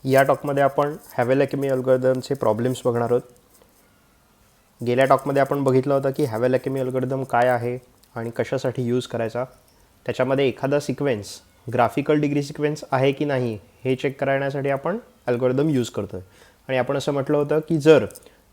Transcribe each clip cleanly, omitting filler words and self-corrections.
या टॉकमध्ये आपण हॅवेलॅकिमी अल्गोरिदमचे प्रॉब्लेम्स बघणार आहोत. गेल्या टॉकमध्ये आपण बघितलं होतं की हॅवेलॅकिमी अल्गोरिदम काय आहे आणि कशासाठी यूज करायचा. त्याच्यामध्ये एखादा सिक्वेन्स ग्राफिकल डिग्री सिक्वेन्स आहे की नाही हे चेक करण्यासाठी आपण अल्गोरिदम यूज करतो आहे. आणि आपण असं म्हटलं होतं की जर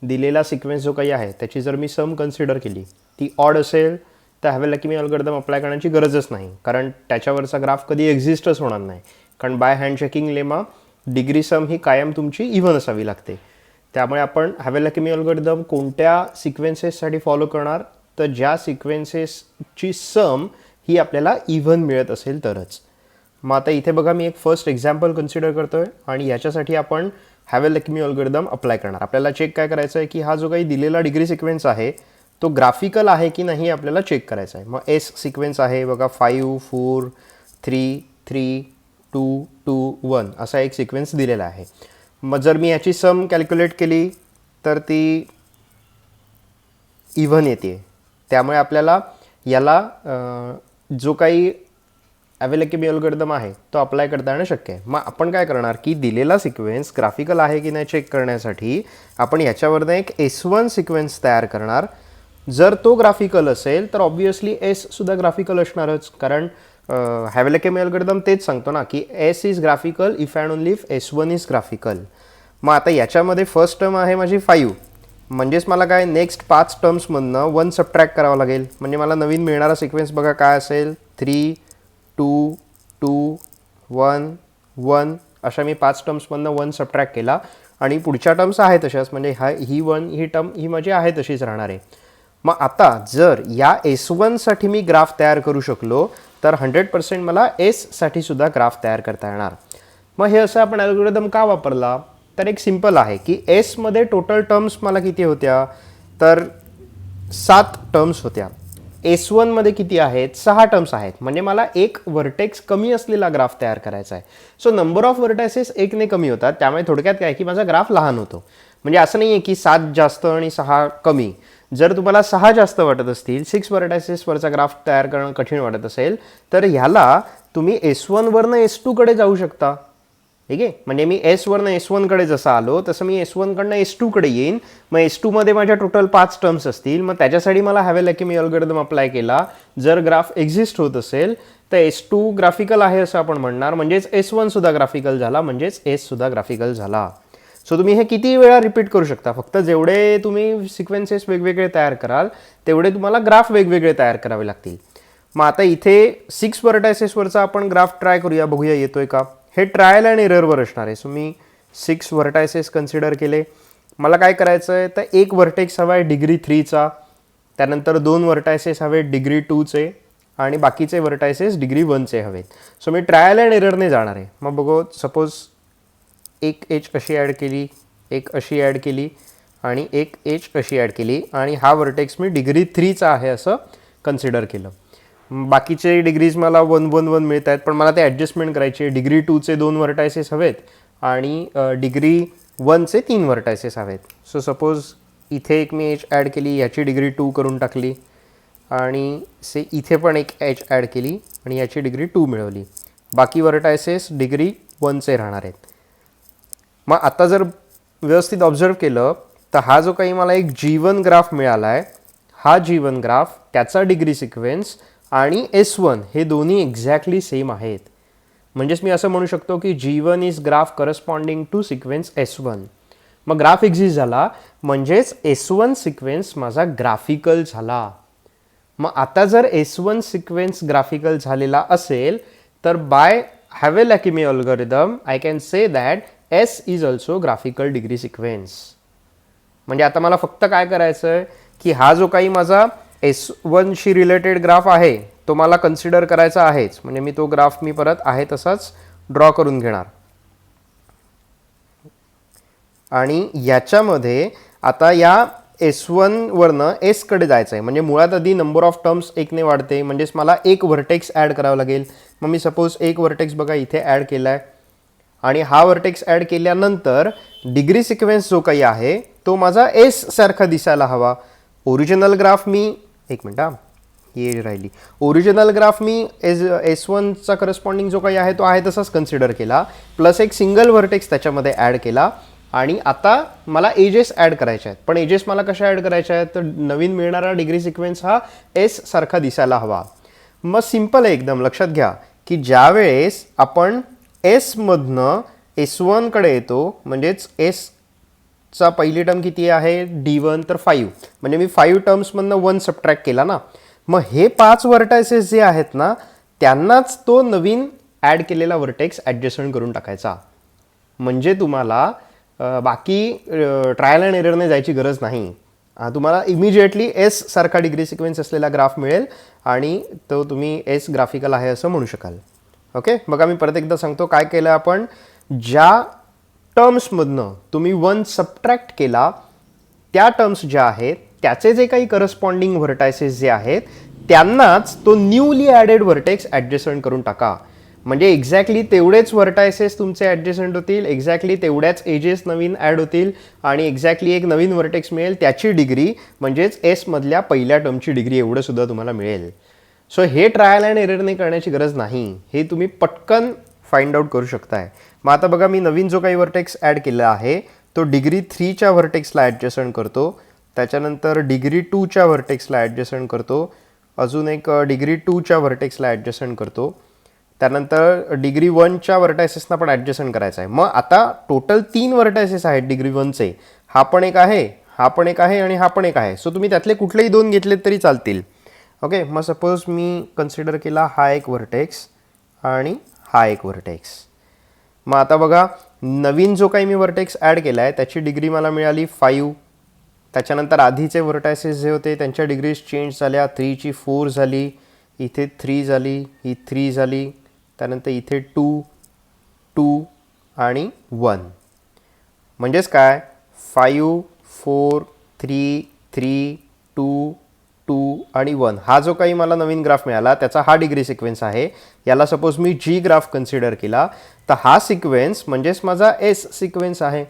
दिलेला सिक्वेन्स जो काही आहे त्याची जर मी सम कन्सिडर केली ती ऑड असेल तर हॅवेलॅकिमी अल्गोरिदम अप्लाय करण्याची गरजच नाही, कारण त्याच्यावरचा ग्राफ कधी एक्झिस्टच होणार नाही. कारण by hand checking lemma degree sum ही कायम तुमची इव्हन असावी लागते. त्यामुळे आपण हॅवेलॅकिमी अल्गोरिदम कोणत्या सिक्वेन्सेससाठी फॉलो करणार, तर ज्या सिक्वेन्सेसची सम ही आपल्याला इव्हन मिळत असेल तरच. मग आता इथे बघा मी एक फर्स्ट एक्झाम्पल कन्सिडर करतो आहे आणि याच्यासाठी आपण हॅवेलॅकिमी अल्गोरिदम अप्लाय करणार. आपल्याला चेक काय करायचं आहे की हा जो काही दिलेला डिग्री सिक्वेन्स आहे तो ग्राफिकल आहे की नाही आपल्याला चेक करायचा आहे. मग एस सिक्वेन्स आहे बघा, 5 4 3 3 2 2 1 असा एक सिक्वेन्स दिलेला आहे. मग जर मी याची सम कॅल्क्युलेट केली तर ती इव्हन येते. त्यामुळे आपल्याला याला जो काही हॅवेलॅकिमी अल्गोरिदम आहे तो अप्लाय करता येणं शक्य आहे. मग आपण काय करणार की दिलेला सिक्वेन्स ग्राफिकल आहे की नाही चेक करण्यासाठी आपण याच्यावरनं एक S1 सिक्वेन्स तयार करणार. जर तो ग्राफिकल असेल तर ऑब्व्हियसली एससुद्धा ग्राफिकल असणारच, कारण हॅवेलॅकिमी अल्गोरिदम तेच सांगतो ना की S is graphical if and only if S1 is graphical. मग आता याच्यामध्ये फर्स्ट टर्म आहे माझी 5, म्हणजेच मला काय नेक्स्ट 5 टर्म्समधनं 1 सबट्रॅक्ट करावं लागेल. म्हणजे मला नवीन मिळणारा सिक्वेन्स बघा काय असेल, 3 2 2 1 1 अशा मी 5 टर्म्समधनं 1 सबट्रॅक्ट केला आणि पुढच्या टर्म्स आहे तशाच, म्हणजे ही टर्म ही माझी आहे तशीच राहणार आहे. मग आता जर या S1 साठी मी ग्राफ तयार करू शकलो तर 100% मला एससाठी सुद्धा ग्राफ तयार करता येणार. मग हे असं आपण अल्गोरिदम का वापरला, तर एक सिंपल आहे की एसमध्ये टोटल टर्म्स मला किती होत्या, तर 7 टर्म्स होत्या. S1 मध्ये किती आहेत, 6 टर्म्स आहेत. म्हणजे मला एक वर्टेक्स कमी असलेला ग्राफ तयार करायचा आहे. सो नंबर ऑफ वर्टायसेस 1ने कमी होतात. त्यामुळे थोडक्यात काय की माझा ग्राफ लहान होतो. म्हणजे असं नाही आहे की 7 जास्त आणि 6 कमी. जर तुम्हाला 6 जास्त वाटत असतील, 6 वर्टायसेसवरचा ग्राफ तयार करणं कठीण वाटत असेल तर ह्याला तुम्ही S1 वरनं S2 कडे जाऊ शकता. ठीक आहे, म्हणजे मी S वरनं S1 कडे जसं आलो तसं मी S1 कडनं S2 कडे येईन. मग S2 मध्ये माझ्या टोटल 5 टर्म्स असतील. मग त्याच्यासाठी मला हॅवेलॅकिमी अल्गोरिदम अप्लाय केला. जर ग्राफ एक्झिस्ट होत असेल तर S2 ग्राफिकल आहे असं आपण म्हणणार, म्हणजेच S1 सुद्धा ग्राफिकल झाला, म्हणजेच S सुद्धा ग्राफिकल झाला. सो तुम्ही हे किती वेळा रिपीट करू शकता. फक्त जेवढे तुम्ही सिक्वेन्सेस वेगवेगळे तयार कराल तेवढे तुम्हाला ग्राफ वेगवेगळे तयार करावे लागतील. मग आता इथे 6 वर्टायसेसवरचा आपण ग्राफ ट्राय करूया, बघूया येतोय का. हे ट्रायल अँड एररवर असणार आहे. सो मी 6 वर्टायसेस कन्सिडर केले. मला काय करायचं आहे तर एक वर्टेक्स हवा आहे डिग्री 3चा, त्यानंतर 2 वर्टायसेस हवे डिग्री 2चे आणि बाकीचे वर्टायसेस डिग्री 1चे हवेत. सो मी ट्रायल अँड एररने जाणार आहे. मग बघू, सपोज एक एच अशी ॲड केली, एक अशी ॲड केली आणि एक एच अशी ॲड केली आणि हा वर्टेक्स मी डिग्री 3चा आहे असं कन्सिडर केलं. बाकीचे डिग्रीज मला 1 1 1 मिळत आहेत, पण मला ते ॲडजस्टमेंट करायची आहे. डिग्री 2चे 2 वर्टायसेस हवेत आणि डिग्री 1चे 3 वर्टायसेस हवेत. सो सपोज इथे एक मी एच ॲड केली, याची डिग्री 2 करून टाकली आणि इथे पण एक एच ॲड केली आणि याची डिग्री 2 मिळवली. बाकी वर्टायसेस डिग्री 1चे राहणार आहेत. मग आता जर व्यवस्थित ऑब्झर्व केलं तर हा जो काही मला एक G1 ग्राफ मिळाला आहे, हा G1 ग्राफ त्याचा डिग्री सिक्वेन्स आणि S1 हे दोन्ही एक्झॅक्टली सेम आहेत. म्हणजेच मी असं म्हणू शकतो की G1 is graph corresponding to sequence S1. मग ग्राफ एक्झिस्ट झाला म्हणजेच S1 सिक्वेन्स माझा ग्राफिकल झाला. मग आता जर S1 सिक्वेन्स ग्राफिकल झालेला असेल तर by Havel Hakimi algorithm I can say that S is also graphical degree sequence. म्हणजे आता मला फक्त काय करायचं आहे की हा जो काही माझा S1शी रिलेटेड ग्राफ आहे तो मला कन्सिडर करायचा आहेच. म्हणजे मी तो ग्राफ मी परत आहे तसाच ड्रॉ करून घेणार आणि याच्यामध्ये आता या S1 वरनं Sकडे जायचं आहे. म्हणजे मुळात आधी नंबर ऑफ टर्म्स 1ने वाढते, म्हणजेच मला एक वर्टेक्स ॲड करावं लागेल. मग मी सपोज एक वर्टेक्स बघा इथे ॲड केला आहे आणि हा वर्टेक्स ॲड केल्यानंतर डिग्री सिक्वेन्स जो काही आहे तो माझा S सारखा दिसायला हवा. ओरिजिनल ग्राफ मी एक मिनट ही एज राहिली. ओरिजिनल ग्राफ मी S1चा करस्पॉन्डिंग जो काही आहे तो आहे तसाच कन्सिडर केला, प्लस एक सिंगल व्हर्टेक्स त्याच्यामध्ये ॲड केला. आणि आता मला एजेस ॲड करायचे आहेत. पण एजेस मला कशा ॲड करायच्या आहेत, तर नवीन मिळणारा डिग्री सिक्वेन्स हा एस सारखा दिसायला हवा. मग सिम्पल आहे एकदम. लक्षात घ्या की ज्यावेळेस आपण एसमधनं S1कडे येतो, म्हणजेच एसचा पहिली टर्म किती आहे D1, तर 5. म्हणजे मी 5 टर्म्समधनं 1 सबट्रॅक्ट केला ना. मग हे 5 व्हर्टायसेस जे आहेत ना त्यांनाच तो नवीन ॲड केलेला व्हर्टेक्स ॲडजस्टमेंट करून टाकायचा. म्हणजे तुम्हाला बाकी ट्रायल अँड एररने जायची गरज नाही. तुम्हाला इमिजिएटली एस सारखा डिग्री सिक्वेन्स असलेला ग्राफ मिळेल आणि तो तुम्ही एस ग्राफिकल आहे असं म्हणू शकाल. ओके, बघा मी परत एकदा सांगतो काय केलं आपण. ज्या टर्म्समधनं तुम्ही 1 सबट्रॅक्ट केला त्या टर्म्स ज्या आहेत त्याचे जे काही करस्पॉन्डिंग व्हर्टायसेस जे आहेत त्यांनाच तो न्यूली ॲडेड व्हर्टेक्स ॲडजस्टमेंट करून टाका. म्हणजे एक्झॅक्टली तेवढेच व्हर्टायसेस तुमचे ॲडजस्टमेंट होतील, एक्झॅक्टली तेवढ्याच एजेस नवीन ॲड होतील आणि एक्झॅक्टली एक नवीन व्हर्टेक्स मिळेल, त्याची डिग्री म्हणजेच एसमधल्या पहिल्या टर्मची डिग्री एवढं सुद्धा तुम्हाला मिळेल. सो हे ट्रायल अँड एररने करण्याची गरज नाही, हे तुम्ही पटकन फाइंड आउट करू शकताय. मग आता बघा मी नवीन जो काही व्हर्टेक्स ॲड केला आहे तो डिग्री 3च्या व्हर्टेक्सला ॲडजस्टमेंट करतो, त्याच्यानंतर डिग्री 2च्या व्हर्टेक्सला ॲडजस्टमेंट करतो, अजून एक डिग्री 2च्या व्हर्टेक्सला ॲडजस्टमेंट करतो, त्यानंतर डिग्री 1च्या व्हर्टायसेसना पण ॲडजस्टमेंट करायचं आहे. मग आता टोटल 3 व्हर्टायसेस आहेत डिग्री 1चे. हा पण एक आहे, हा पण एक आहे आणि हा पण एक आहे. सो तुम्ही त्यातले कुठलेही 2 घेतलेत तरी चालतील. ओके, मग सपोज मी कन्सिडर केला हा एक व्हर्टेक्स आणि हा एक व्हर्टेक्स. मग आता बघा नवीन जो काही मी व्हर्टेक्स ॲड केला आहे त्याची डिग्री मला मिळाली 5. त्याच्यानंतर आधीचे व्हर्टायसेस जे होते त्यांच्या डिग्रीज चेंज झाल्या, 3ची 4 झाली, इथे 3 झाली, ही 3 झाली, त्यानंतर इथे 2, 2 आणि 1. म्हणजेच काय 5, 4, 3, 3, 2, 2 आणि 1 हा जो काही मला नवीन ग्राफ मिळाला त्याचा हा डिग्री सिक्वेन्स आहे. याला सपोज मी जी ग्राफ कन्सिडर केला तर हा सिक्वेन्स म्हणजेच माझा एस सिक्वेन्स आहे.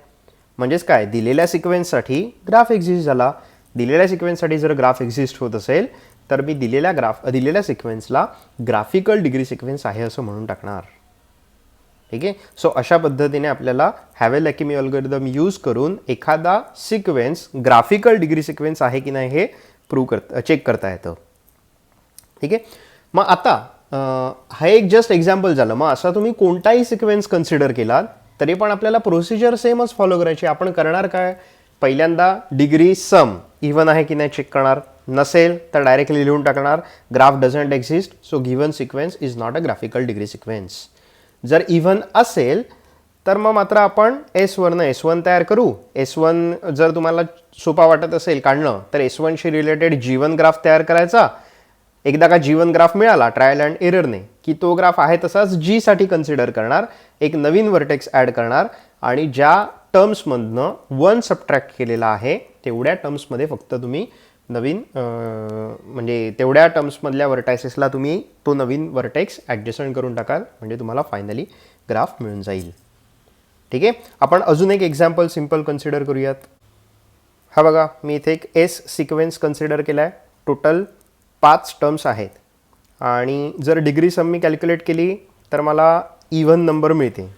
म्हणजेच काय दिलेल्या सिक्वेन्ससाठी ग्राफ एक्झिस्ट झाला. दिलेल्या सिक्वेन्ससाठी जर ग्राफ एक्झिस्ट होत असेल तर मी दिलेल्या सिक्वेन्सला ग्राफिकल डिग्री सिक्वेन्स आहे असं म्हणून टाकणार. ठीक आहे. सो अशा पद्धतीने आपल्याला हॅवेल-अकिमी अल्गोरिदम यूज करून एखादा सिक्वेन्स ग्राफिकल डिग्री सिक्वेन्स आहे की नाही हे चेक करता येतं. ठीक आहे. मग आता हा एक जस्ट एक्झाम्पल झालं. मग असा तुम्ही कोणताही सिक्वेन्स कन्सिडर केलात तरी पण आपल्याला प्रोसिजर सेमच फॉलो करायची. आपण करणार काय, पहिल्यांदा डिग्री सम इव्हन आहे की नाही चेक करणार, नसेल तर डायरेक्टली लिहून टाकणार graph doesn't exist so given sequence is not a graphical degree sequence. जर इव्हन असेल तर मग मात्र आपण एसवरनं S1 तयार करू. S1 जर तुम्हाला सोपा वाटत असेल काढणं तर S1शी रिलेटेड G1 ग्राफ तयार करायचा. एकदा का G1 ग्राफ मिळाला ट्रायल अँड एररने की तो ग्राफ आहे तसाच Gसाठी कन्सिडर करणार, एक नवीन व्हर्टेक्स ॲड करणार आणि ज्या टर्म्समधनं 1 सबट्रॅक्ट केलेला आहे तेवढ्या टर्म्समध्ये फक्त तुम्ही नवीन म्हणजे तेवढ्या टर्म्समधल्या व्हर्टायसेसला तुम्ही तो नवीन व्हर्टेक्स ॲडजस्टमेंट करून टाकाल म्हणजे तुम्हाला फायनली ग्राफ मिळून जाईल. ठीक आहे. आपण अजून एक एक्झाम्पल सिम्पल कन्सिडर करूयात. हा बघा मी इथे एक एस सिक्वेन्स कन्सिडर केला आहे. टोटल 5 टर्म्स आहेत आणि जर डिग्री सम मी कॅल्क्युलेट केली तर मला इव्हन नंबर मिळते.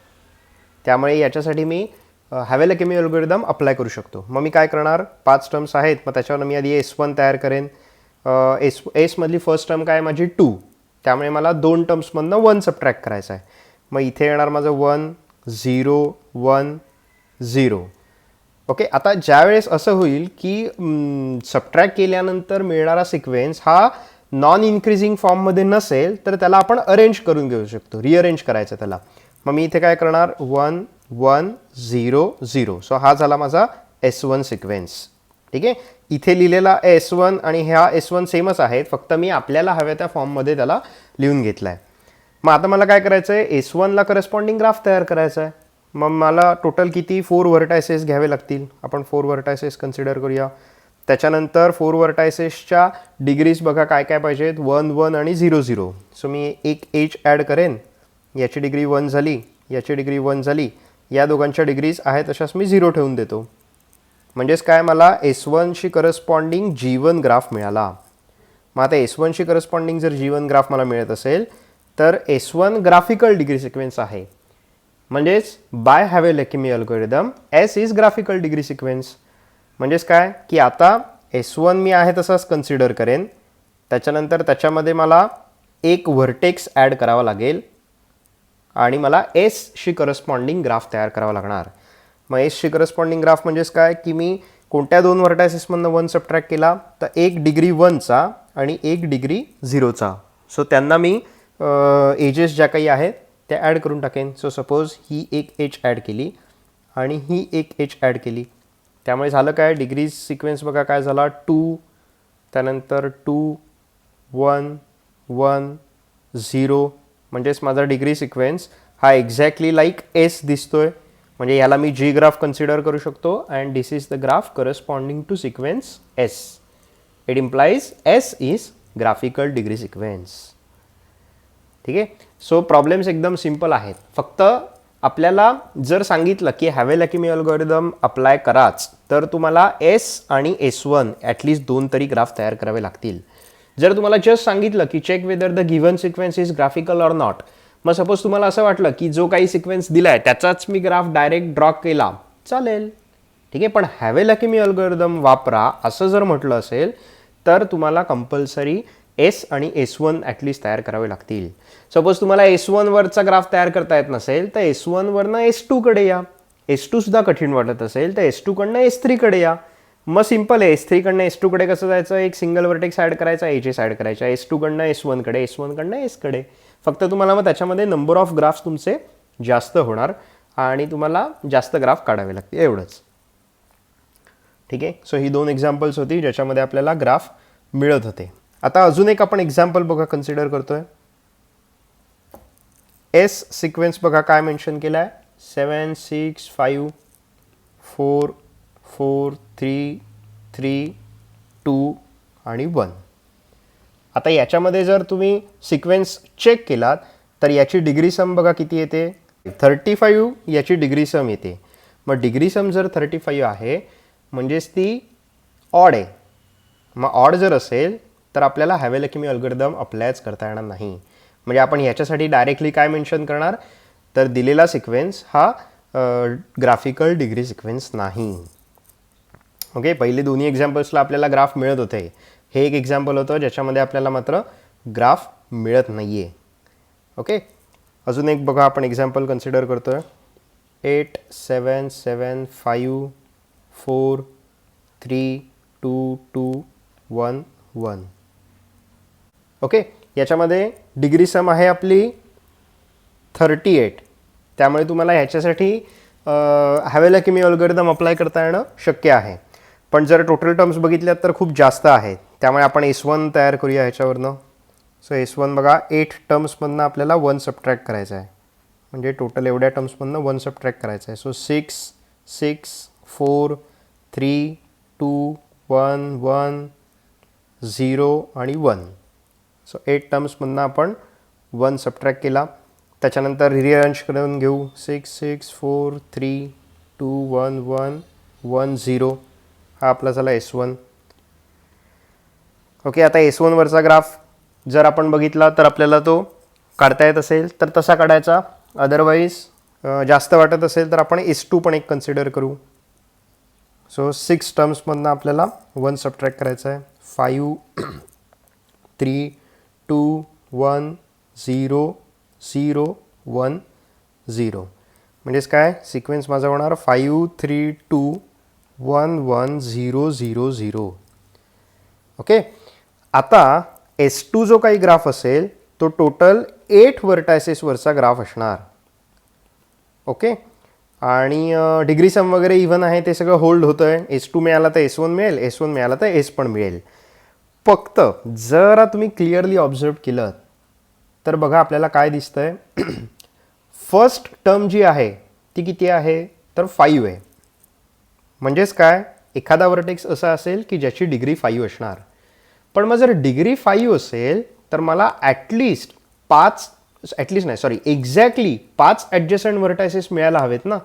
त्यामुळे याच्यासाठी मी हॅवेल-अकिमी अल्गोरिदम अप्लाय करू शकतो. मग मी काय करणार, 5 टर्म्स आहेत मग त्याच्यावर मी आधी S1 तयार करेन. एसमधली फर्स्ट टर्म काय माझी 2, त्यामुळे मला 2 टर्म्समधनं 1 सबट्रॅक्ट करायचं आहे. मग इथे येणार माझं 1 0 1 0. ओके. आता ज्यावेळेस असं होईल की सबट्रॅक्ट केल्यानंतर मिळणारा सिक्वेन्स हा नॉन इन्क्रीजिंग फॉर्ममध्ये नसेल तर त्याला आपण अरेंज करून घेऊ शकतो, रिअरेंज करायचं त्याला. मग मी इथे काय करणार 1 1 0 0. सो हा झाला माझा S1 सिक्वेन्स. ठीक आहे. इथे लिहिलेला S1 आणि ह्या S1 सेमच आहेत, फक्त मी आपल्याला हव्या त्या फॉर्ममध्ये त्याला लिहून घेतला आहे. मग आता मला काय करायचं आहे, S1ला करस्पॉन्डिंग ग्राफ तयार करायचा आहे. मग मला टोटल किती 4 व्हर्टायसेस घ्यावे लागतील. आपण 4 व्हर्टायसेस कन्सिडर करूया. त्याच्यानंतर 4 व्हर्टायसेसच्या डिग्रीज बघा काय काय पाहिजेत, 1 1 आणि 0 0. सो मी एक एज ॲड करेन. याची डिग्री 1 झाली, याची डिग्री 1 झाली, या दोघांच्या डिग्रीज आहेत तशाच मी 0 ठेवून देतो. म्हणजेच काय मला S1शी करस्पॉन्डिंग G1 ग्राफ मिळाला. मग आता S1शी करस्पॉन्डिंग जर G1 ग्राफ मला मिळत असेल तर S1 ग्राफिकल डिग्री सिक्वेन्स आहे. म्हणजेच by Havel Hakimi algorithm S is graphical degree sequence. म्हणजेच काय की आता S1 मी आहे तसाच कन्सिडर करेन, त्याच्यानंतर त्याच्यामध्ये मला एक व्हर्टेक्स ॲड करावा लागेल आणि मला Sशी करस्पॉन्डिंग ग्राफ तयार करावा लागणार. मग Sशी करस्पॉन्डिंग ग्राफ म्हणजेच काय की मी कोणत्या दोन व्हर्टायसेसमधनं 1 सबट्रॅक्ट केला तर एक डिग्री 1चा आणि एक डिग्री 0चा. सो त्यांना मी एजेस ज्या काही आहेत त्या ॲड करून टाकेन. सो सपोज ही एक एज ॲड केली आणि ही एक एज ॲड केली. त्यामुळे झालं काय डिग्री सिक्वेन्स बघा काय झाला 2, त्यानंतर 2, 1, 1, 0. म्हणजेच माझा डिग्री सिक्वेन्स हा एक्झॅक्टली लाईक S दिसतोय. म्हणजे याला मी G ग्राफ कन्सिडर करू शकतो and this is the graph corresponding to sequence S. It implies S is graphical degree sequence. ठीक आहे. सो प्रॉब्लेम्स एकदम सिम्पल आहेत. फक्त आपल्याला जर सांगितलं की हॅवेलॅकिमी अल्गोरिदम अप्लाय कराच तर तुम्हाला S आणि S1 ॲटलिस्ट 2 तरी ग्राफ तयार करावे लागतील. जर तुम्हाला जस्ट सांगितलं की check whether the given sequence is graphical or not, मग सपोज तुम्हाला असं वाटलं की जो काही सिक्वेन्स दिला आहे त्याचाच मी ग्राफ डायरेक्ट ड्रॉ केला चालेल, ठीक आहे. पण हॅवेलॅकिमी अल्गोरिदम वापरा असं जर म्हटलं असेल तर तुम्हाला कंपल्सरी S आणि S1 ॲटलिस्ट तयार करावे लागतील. सपोज तुम्हाला S1 वरचा ग्राफ तयार करता येत नसेल तर S1 वरनं S2 कडे या. S2 सुद्धा कठीण वाटत असेल तर S2 कडनं S3 कडे या. मग सिम्पल आहे. S3 कडनं S2 कडे कसं जायचं, एक सिंगल व्हर्टेक्स ॲड करायचा, एजेस ॲड करायच्या, S2 कडनं S1 कडे, S1 कडनं S कडे. फक्त तुम्हाला मग त्याच्यामध्ये नंबर ऑफ ग्राफ्स तुमचे जास्त होणार आणि तुम्हाला जास्त ग्राफ काढावे लागतील एवढंच. ठीक आहे. सो ही 2 एक्झाम्पल्स होती ज्याच्यामध्ये आपल्याला ग्राफ मिळत होते. आता अजून एक आपण एक्झाम्पल बघा कन्सिडर करतोय. S सिक्वेन्स बघा काय मेन्शन केला आहे 7, 6, 5, 4, 4, 3, 3, 2 आणि 1. आता याच्यामध्ये जर तुम्ही सिक्वेन्स चेक केलात तर याची डिग्री सम बघा किती येते 35. याची डिग्री सम येते. मग डिग्री सम जर 35 आहे म्हणजेच ती ऑड आहे. मग ऑड जर असेल तर आपल्याला हॅवेलॅकिमी अल्गोरिदम अप्लायच करता येणार नाही. म्हणजे आपण याच्यासाठी डायरेक्टली काय मेन्शन करणार तर दिलेला सिक्वेन्स हा ग्राफिकल डिग्री सिक्वेन्स नाही. ओके. पहिले दोन्ही एक्झाम्पल्सला आपल्याला ग्राफ मिळत होते. हे एक एक्झाम्पल होतं ज्याच्यामध्ये आपल्याला मात्र ग्राफ मिळत नाही आहे. ओके. अजून एक बघा आपण एक्झाम्पल कन्सिडर करतोय 8, 7, 7, 5, 4, 3, 2, 2, 1, 1. ओके. याच्यामध्ये डिग्री सम आहे आपली 38. त्यामुळे तुम्हाला ह्याच्यासाठी हॅवेलॅकिमी अल्गोरिदम अप्लाय करता येणं शक्य आहे. पण जर टोटल टर्म्स बघितल्यात तर खूप जास्त आहेत. त्यामुळे आपण S1 तयार करूया ह्याच्यावरनं. सो S1 बघा 8 टर्म्समधनं आपल्याला 1 सबट्रॅक्ट करायचं आहे. म्हणजे टोटल एवढ्या टर्म्समधनं 1 सबट्रॅक्ट करायचं आहे. सो 6, 6, 4, 3, 2, 1, 1, 0 आणि 1. सो 8 टर्म्समधनं आपण 1 सबट्रॅक्ट केला. त्याच्यानंतर रिअरेंज करून घेऊ 6, 6, 4, 3, 2, 1, 1, 1, 0. हा आपला झाला S1. ओके. आता S1 वरचा ग्राफ जर आपण बघितला तर आपल्याला तो काढता येत असेल तर तसा काढायचा. अदरवाईज जास्त वाटत असेल तर आपण S2 पण एक कन्सिडर करू. सो 6 टर्म्समधनं आपल्याला 1 सबट्रॅक्ट करायचं आहे. 5, 3, 2, 1, 0, 0, 1, 0. म्हणजेच काय सिक्वेन्स माझा होणार 5, 3, 2, 1, 1, 0, 0, 0. ओके. आता S2 जो काही ग्राफ असेल तो टोटल 8 व्हर्टायसेसवरचा ग्राफ असणार. ओके. आणि डिग्री सम वगैरे इव्हन आहे ते सगळं होल्ड होतं आहे. S2 मिळाला तर S1 मिळेल, S1 मिळाला तर S पण मिळेल. फक्त जरा तुम्ही क्लिअरली ऑब्झर्व केलं तर बघा आपल्याला काय दिसतंय फर्स्ट टर्म जी आहे ती किती आहे तर 5 आहे. म्हणजेच काय एखादा व्हर्टेक्स असा असेल की ज्याची डिग्री 5 असणार. पण मग जर डिग्री 5 असेल तर मला ॲटलिस्ट 5 ॲडजस्टंट व्हर्टायसेस मिळायला हवेत ना.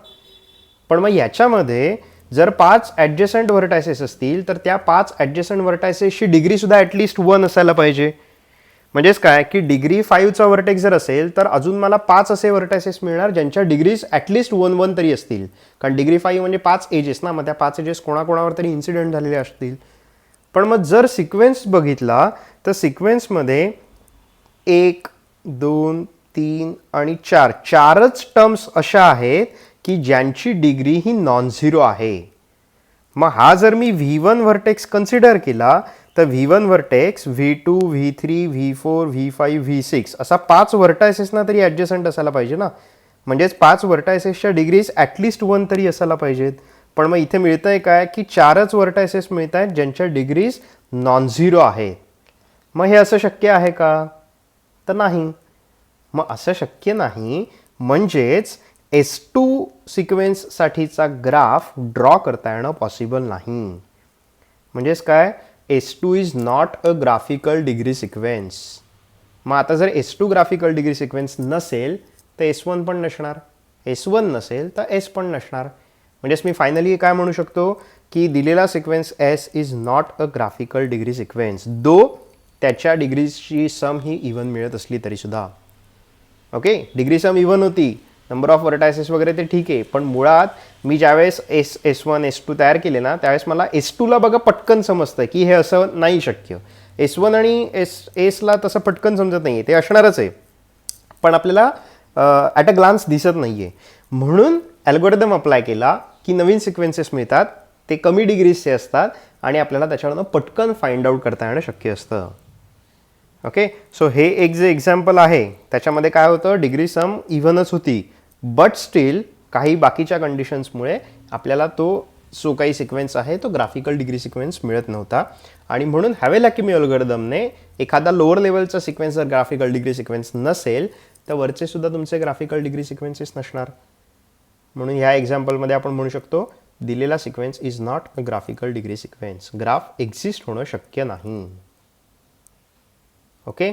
पण मग याच्यामध्ये जर 5 ॲडजसंट व्हर्टायसेस असतील तर त्या 5 ॲडजसंट व्हर्टायसेसची डिग्रीसुद्धा ॲटलिस्ट 1 असायला पाहिजे. म्हणजेच काय की डिग्री 5चा व्हर्टेक्स जर असेल तर अजून मला 5 असे व्हर्टायसेस मिळणार ज्यांच्या डिग्रीज ॲटलिस्ट 1 तरी असतील. कारण डिग्री 5 म्हणजे 5 एजेस ना, मग त्या 5 एजेस कोणाकोणावर तरी इन्सिडेंट झालेले असतील. पण मग जर सिक्वेन्स बघितला तर सिक्वेन्समध्ये 1, 2, 3 आणि 4 चारच टर्म्स अशा आहेत की ज्यांची डिग्री ही नॉन झिरो आहे. मग हा जर मी V1 व्हर्टेक्स कन्सिडर केला तर V1 vertex V2, V3, V4, V5, V6 असा 5 व्हर्टायसेसना तरी ॲडजसंट असायला पाहिजे ना. म्हणजेच 5 व्हर्टायसेसच्या डिग्रीज ॲटलिस्ट 1 तरी असायला पाहिजेत. पण मग इथे मिळतं आहे काय की 4च व्हर्टायसेस मिळत आहेत ज्यांच्या डिग्रीज नॉन झिरो आहेत. मग हे असं शक्य आहे का? तर नाही. मग असं शक्य नाही म्हणजेच S2 सिक्वेन्ससाठीचा ग्राफ ड्रॉ करता येणं पॉसिबल नाही. म्हणजेच काय S2 is not a graphical degree sequence. मग आता जर S2 ग्राफिकल डिग्री सिक्वेन्स नसेल तर S1 पण नसणार, S1 नसेल तर S पण नसणार. म्हणजेच मी फायनली काय म्हणू शकतो की दिलेला sequence S is not a graphical degree sequence though त्याच्या डिग्रीजची सम ही इव्हन मिळत असली तरीसुद्धा. ओके, डिग्री सम इव्हन होती, नंबर ऑफ व्हर्टायसेस वगैरे ते ठीक आहे, पण मुळात मी ज्यावेळेस S1 S2 तयार केले ना त्यावेळेस मला S2ला बघा पटकन समजतं की हे असं नाही शक्य. S1 आणि Sला तसं पटकन समजत नाही आहे, ते असणारच आहे पण आपल्याला ॲट अ ग्लान्स दिसत नाही आहे. म्हणून ॲल्गोरिदम अप्लाय केला की नवीन सिक्वेन्सेस मिळतात, ते कमी डिग्रीजचे असतात आणि आपल्याला त्याच्यावरनं पटकन फाइंड आउट करता येणं शक्य असतं. ओके, सो हे एक जे एक्झाम्पल आहे त्याच्यामध्ये काय होतं, डिग्री सम इव्हनच होती बट स्टील काही बाकीच्या कंडिशन्समुळे आपल्याला तो जो काही सिक्वेन्स आहे तो ग्राफिकल डिग्री सिक्वेन्स मिळत नव्हता. आणि म्हणून हॅवेलॅकिमी अल्गोरिदमने एखादा लोअर लेवलचा सिक्वेन्स जर ग्राफिकल डिग्री सिक्वेन्स नसेल तर वरचे सुद्धा तुमचे ग्राफिकल डिग्री सिक्वेन्सेस नसणार. म्हणून ह्या एक्झाम्पलमध्ये आपण म्हणू शकतो दिलेला sequence is not a graphical degree sequence. Graph exist होणं शक्य नाही. ओके,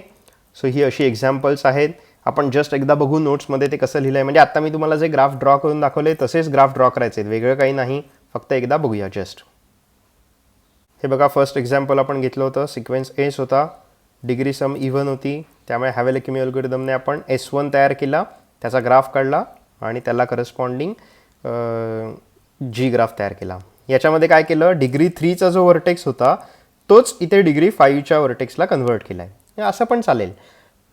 सो ही अशी एक्झाम्पल्स आहेत. आपण जस्ट एकदा बघू नोट्समध्ये ते कसं लिहिलं आहे. म्हणजे आता मी तुम्हाला जे ग्राफ ड्रॉ करून दाखवले तसेच ग्राफ ड्रॉ करायचे आहेत, वेगळं काही नाही. फक्त एकदा बघूया जस्ट. हे बघा फर्स्ट एक्झाम्पल आपण घेतलं होतं, सिक्वेन्स एस होता, डिग्री सम इव्हन होती, त्यामुळे हॅवेलॅकिमी अल्गोरिदमने आपण S1 तयार केला, त्याचा ग्राफ काढला आणि त्याला करस्पॉन्डिंग G ग्राफ तयार केला. याच्यामध्ये काय केलं, डिग्री 3चा जो व्हर्टेक्स होता तोच इथे डिग्री 5च्या व्हर्टेक्सला कन्व्हर्ट केला आहे. असं पण चालेल,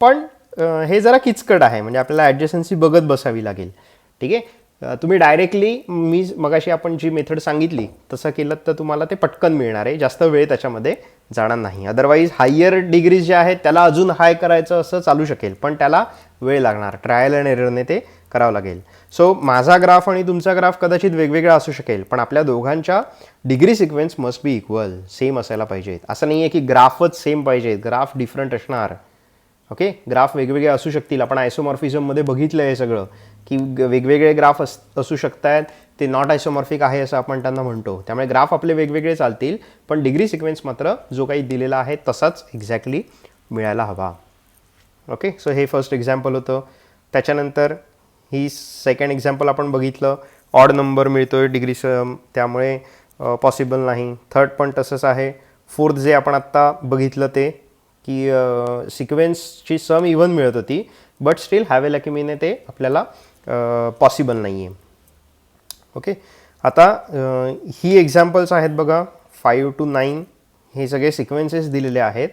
पण हे जरा किचकट आहे, म्हणजे आपल्याला ॲडजसन्सी बघत बसावी लागेल. ठीक आहे, तुम्ही डायरेक्टली मी मगाशी आपण जी मेथड सांगितली तसं केलं तर तुम्हाला ते पटकन मिळणार आहे, जास्त वेळ त्याच्यामध्ये जाणार नाही. अदरवाईज हायर डिग्रीज जे आहेत त्याला अजून हाय करायचं असं चालू शकेल, पण त्याला वेळ लागणार, ट्रायल अँड एररने ते करावं लागेल. सो माझा ग्राफ आणि तुमचा ग्राफ कदाचित वेगवेगळा असू शकेल, पण आपल्या दोघांच्या degree sequence must be equal, same असायला पाहिजेत. असं नाही आहे की ग्राफच सेम पाहिजेत, ग्राफ डिफरंट असणार. ओके, ग्राफ वेगवेगळे असू शकतील. आपण आयसोमॉर्फिझममध्ये बघितलं आहे सगळं की वेगवेगळे ग्राफ असू शकतात, ते नॉट आयसोमॉर्फिक आहे असं आपण त्यांना म्हणतो. त्यामुळे ग्राफ आपले वेगवेगळे चालतील, पण डिग्री सिक्वेन्स मात्र जो काही दिलेला आहे तसाच एक्झॅक्टली मिळायला हवा. ओके, सो हे फर्स्ट एक्झाम्पल होतं. त्याच्यानंतर ही सेकंड एक्झाम्पल आपण बघितलं, ऑड नंबर मिळतो आहे डिग्री सम, त्यामुळे पॉसिबल नाही. थर्ड पण तसंच आहे. फोर्थ जे आपण आत्ता बघितलं ते की सिक्वेन्सची सम इव्हन मिळत होती बट स्टील हॅवेलॅकिमीने ते आपल्याला पॉसिबल नाही आहे. ओके, आता ही एक्झाम्पल्स आहेत बघा 5 to 9, हे सगळे सिक्वेन्सेस दिलेले आहेत.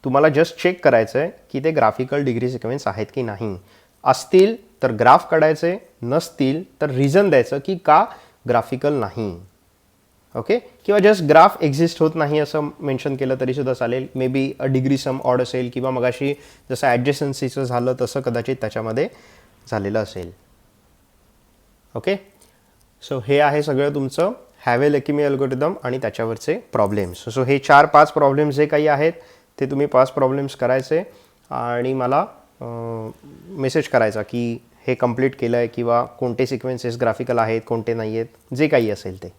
तुम्हाला जस्ट चेक करायचं आहे की ते ग्राफिकल डिग्री सिक्वेन्स आहेत की नाही. असतील तर ग्राफ काढायचे, नसतील तर रिझन द्यायचं की का ग्राफिकल नाही. ओके, किंवा जस्ट ग्राफ एक्झिस्ट होत नाही असं मेन्शन केलं तरीसुद्धा चालेल. May be a degree some odd असेल किंवा मगाशी जसं ॲडजसन्सीचं झालं तसं कदाचित त्याच्यामध्ये झालेलं असेल. ओके, सो हे आहे सगळं तुमचं हॅवेलॅकिमी अल्गोरिदम आणि त्याच्यावरचे प्रॉब्लेम्स. सो हे 4-5 प्रॉब्लेम्स जे काही आहेत ते तुम्ही 5 प्रॉब्लेम्स करायचे आणि मला मेसेज करायचा की हे कंप्लीट केलं आहे किंवा कोणते सिक्वेन्सेस ग्राफिकल आहेत, कोणते नाही आहेत, जे काही असेल ते.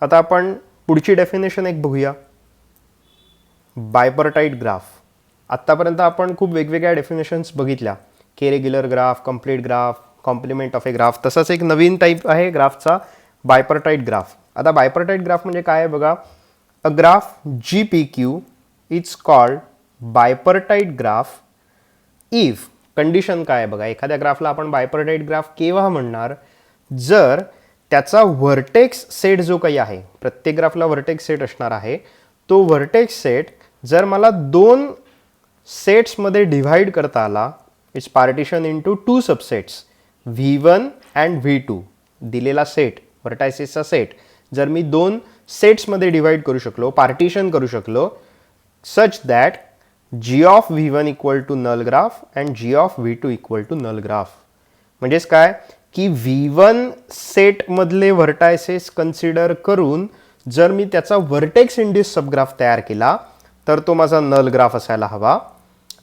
आता आपण पुढची डेफिनेशन एक बघूया, बायपर्टाइट ग्राफ. आत्तापर्यंत आपण खूप वेगवेगळ्या डेफिनेशन्स बघितल्या, k regular graph, complete graph, complement of a graph. तसंच एक नवीन टाईप आहे ग्राफचा, बायपर्टाईट ग्राफ. आता बायपर्टाईट ग्राफ म्हणजे काय आहे बघा. A graph GPQ is called bipartite graph if, condition काय आहे बघा, एखाद्या ग्राफला आपण बायपर्टाईट ग्राफ केव्हा म्हणणार, जर त्याचा व्हर्टेक्स सेट जो काही आहे, प्रत्येक ग्राफला व्हर्टेक्स सेट असणार आहे, तो व्हर्टेक्स सेट जर मला 2 सेट्समध्ये डिव्हाइड करता आला, it's partition into 2 subsets V1 and V2. दिलेला सेट, व्हर्टायसेसचा सेट जर मी 2 सेट्समध्ये डिव्हाइड करू शकलो, पार्टिशन करू शकलो, such that G of V1 equal to null graph and G of V2 equal to null graph. म्हणजेच काय की V1 सेटमधले व्हर्टायसेस कन्सिडर करून जर मी त्याचा व्हर्टेक्स इंड्यूस सबग्राफ तयार केला तर तो माझा नल ग्राफ असायला हवा.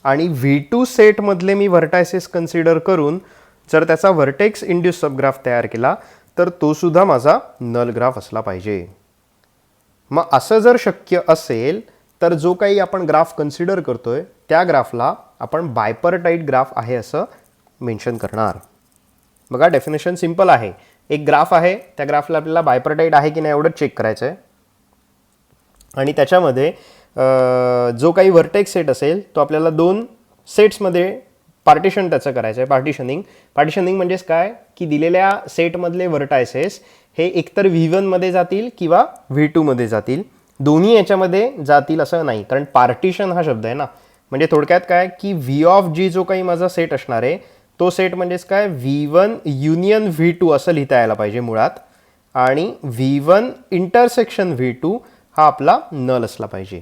आणि V2 सेटमधले मी व्हर्टायसेस कन्सिडर करून जर त्याचा व्हर्टेक्स इंड्यूस सबग्राफ तयार केला तर तो सुद्धा माझा नल ग्राफ असला पाहिजे. मग असं जर शक्य असेल तर जो काही आपण ग्राफ कन्सिडर करतोय त्या ग्राफला आपण बायपर्टाईट ग्राफ आहे असं मेन्शन करणार. बघा डेफिनेशन सिंपल आहे. एक ग्राफ आहे, त्या ग्राफला आपल्याला बायपर्टाईट आहे की नाही एवढंच चेक करायचं आहे. आणि त्याच्यामध्ये जो काही व्हर्टेक्स सेट असेल तो आपल्याला 2 सेट्समध्ये पार्टिशन त्याचं करायचं आहे. पार्टिशनिंग म्हणजेच काय की दिलेल्या सेटमधले व्हर्टायसेस हे एकतर V1 मध्ये जातील किंवा V2 मध्ये जातील, दोन्ही याच्यामध्ये जातील असं नाही. कारण पार्टिशन हा शब्द आहे ना, म्हणजे थोडक्यात काय की V ऑफ G जो काही माझा सेट असणार आहे तो सेट म्हणजेच काय V1 युनियन V2 असं लिहिता यायला पाहिजे मुळात. आणि V1 इंटरसेक्शन V2 हा आपला नल असला पाहिजे.